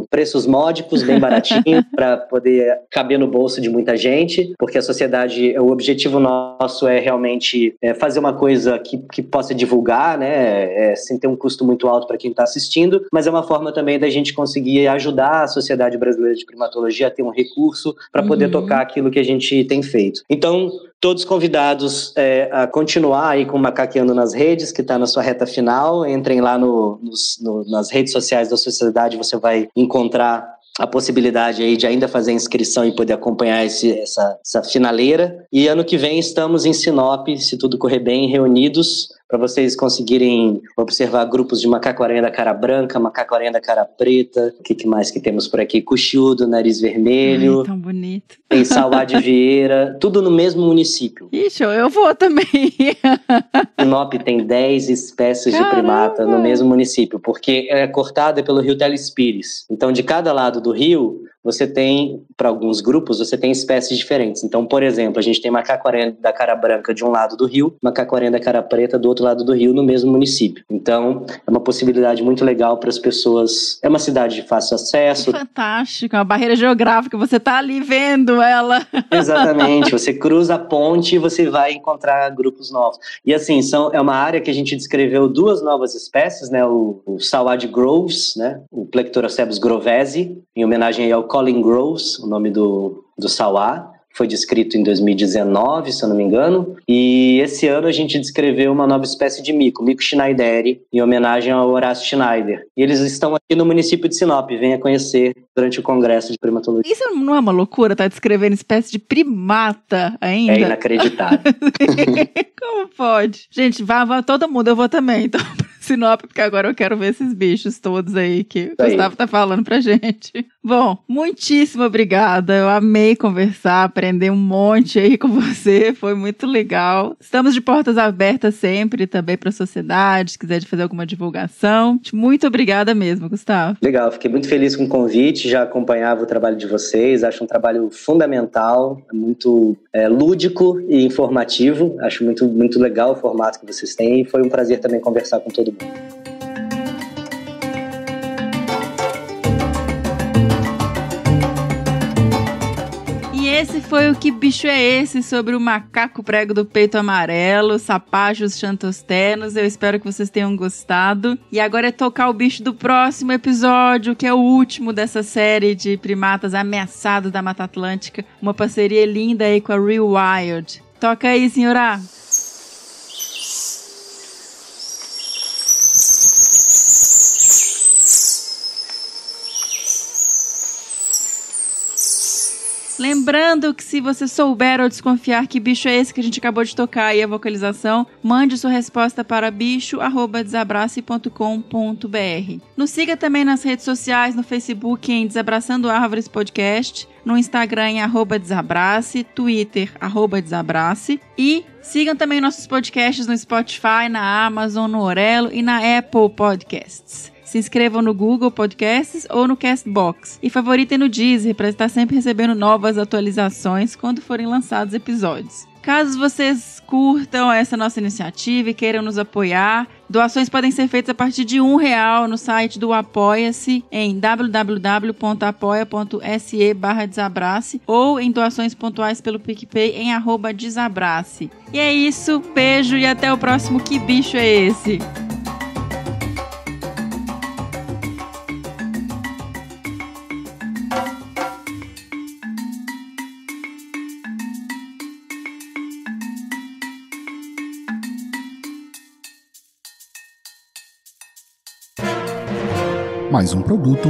Preços módicos, bem baratinho, para poder caber no bolso de muita gente, porque a sociedade, o objetivo nosso é realmente fazer uma coisa que possa divulgar, né? Sem ter um custo muito alto para quem está assistindo, mas é uma forma também da gente conseguir ajudar a Sociedade Brasileira de Primatologia a ter um recurso para poder tocar aquilo que a gente tem feito. Então, todos convidados a continuar aí com o Macaqueando nas Redes, que está na sua reta final. Entrem lá nas redes sociais da Sociedade, você vai encontrar a possibilidade aí de ainda fazer a inscrição e poder acompanhar essa finaleira. E ano que vem estamos em Sinop, se tudo correr bem, reunidos para vocês conseguirem observar grupos de macaco-aranha da cara branca, macaco-aranha da cara preta, o que mais que temos por aqui? Cuxudo, nariz vermelho. Ai, tão bonito. Tem Sauá de Vieira, tudo no mesmo município. Ixi, eu vou também. Sinop tem 10 espécies de primata no mesmo município, porque é cortada pelo rio Telespires. Então, de cada lado do rio, você tem, para alguns grupos, você tem espécies diferentes. Então, por exemplo, a gente tem macaco-aranha da cara branca de um lado do rio, macaco-aranha da cara preta do outro lado do rio, no mesmo município. Então, é uma possibilidade muito legal para as pessoas. É uma cidade de fácil acesso. Fantástico, uma barreira geográfica, você tá ali vendo ela. Exatamente, você cruza a ponte e você vai encontrar grupos novos. E assim, é uma área que a gente descreveu 2 novas espécies, né? O Sauá de Groves, né? O Plectorocephus grovesi, em homenagem ao Colin Groves, o nome do Sauá. Foi descrito em 2019, se eu não me engano. E esse ano a gente descreveu uma nova espécie de mico schneideri, em homenagem ao Horácio Schneider. E eles estão aqui no município de Sinop. Venha conhecer durante o Congresso de Primatologia. Isso não é uma loucura, tá descrevendo espécie de primata ainda? É inacreditável. Como pode? Gente, vá todo mundo, eu vou também, então... Sinop, porque agora eu quero ver esses bichos todos aí que o Gustavo tá falando pra gente. Bom, muitíssimo obrigada. Eu amei conversar, aprender um monte aí com você. Foi muito legal. Estamos de portas abertas sempre também pra sociedade, se quiser fazer alguma divulgação. Muito obrigada mesmo, Gustavo. Legal, fiquei muito feliz com o convite, já acompanhava o trabalho de vocês, acho um trabalho fundamental, muito lúdico e informativo. Acho muito, muito legal o formato que vocês têm e foi um prazer também conversar com todo mundo. E esse foi o Que Bicho é Esse? Sobre o macaco prego do peito amarelo, Sapajos xantosternos. Eu espero que vocês tenham gostado. E agora é tocar o bicho do próximo episódio, que é o último dessa série de primatas ameaçados da Mata Atlântica. Uma parceria linda aí com a Rewild. Toca aí, senhora! Lembrando que se você souber ou desconfiar que bicho é esse que a gente acabou de tocar aí a vocalização, mande sua resposta para bicho@desabrace.com.br. Nos siga também nas redes sociais, no Facebook em Desabraçando Árvores Podcast, no Instagram em @desabrace, Twitter @desabrace e sigam também nossos podcasts no Spotify, na Amazon, no Orelo e na Apple Podcasts. Se inscrevam no Google Podcasts ou no Castbox. E favoritem no Deezer para estar sempre recebendo novas atualizações quando forem lançados episódios. Caso vocês curtam essa nossa iniciativa e queiram nos apoiar, doações podem ser feitas a partir de R$1 no site do Apoia-se em www.apoia.se/desabrace ou em doações pontuais pelo PicPay em @desabrace. E é isso, beijo e até o próximo Que Bicho é Esse? Mais um produto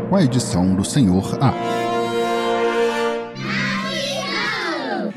com a edição do Senhor A.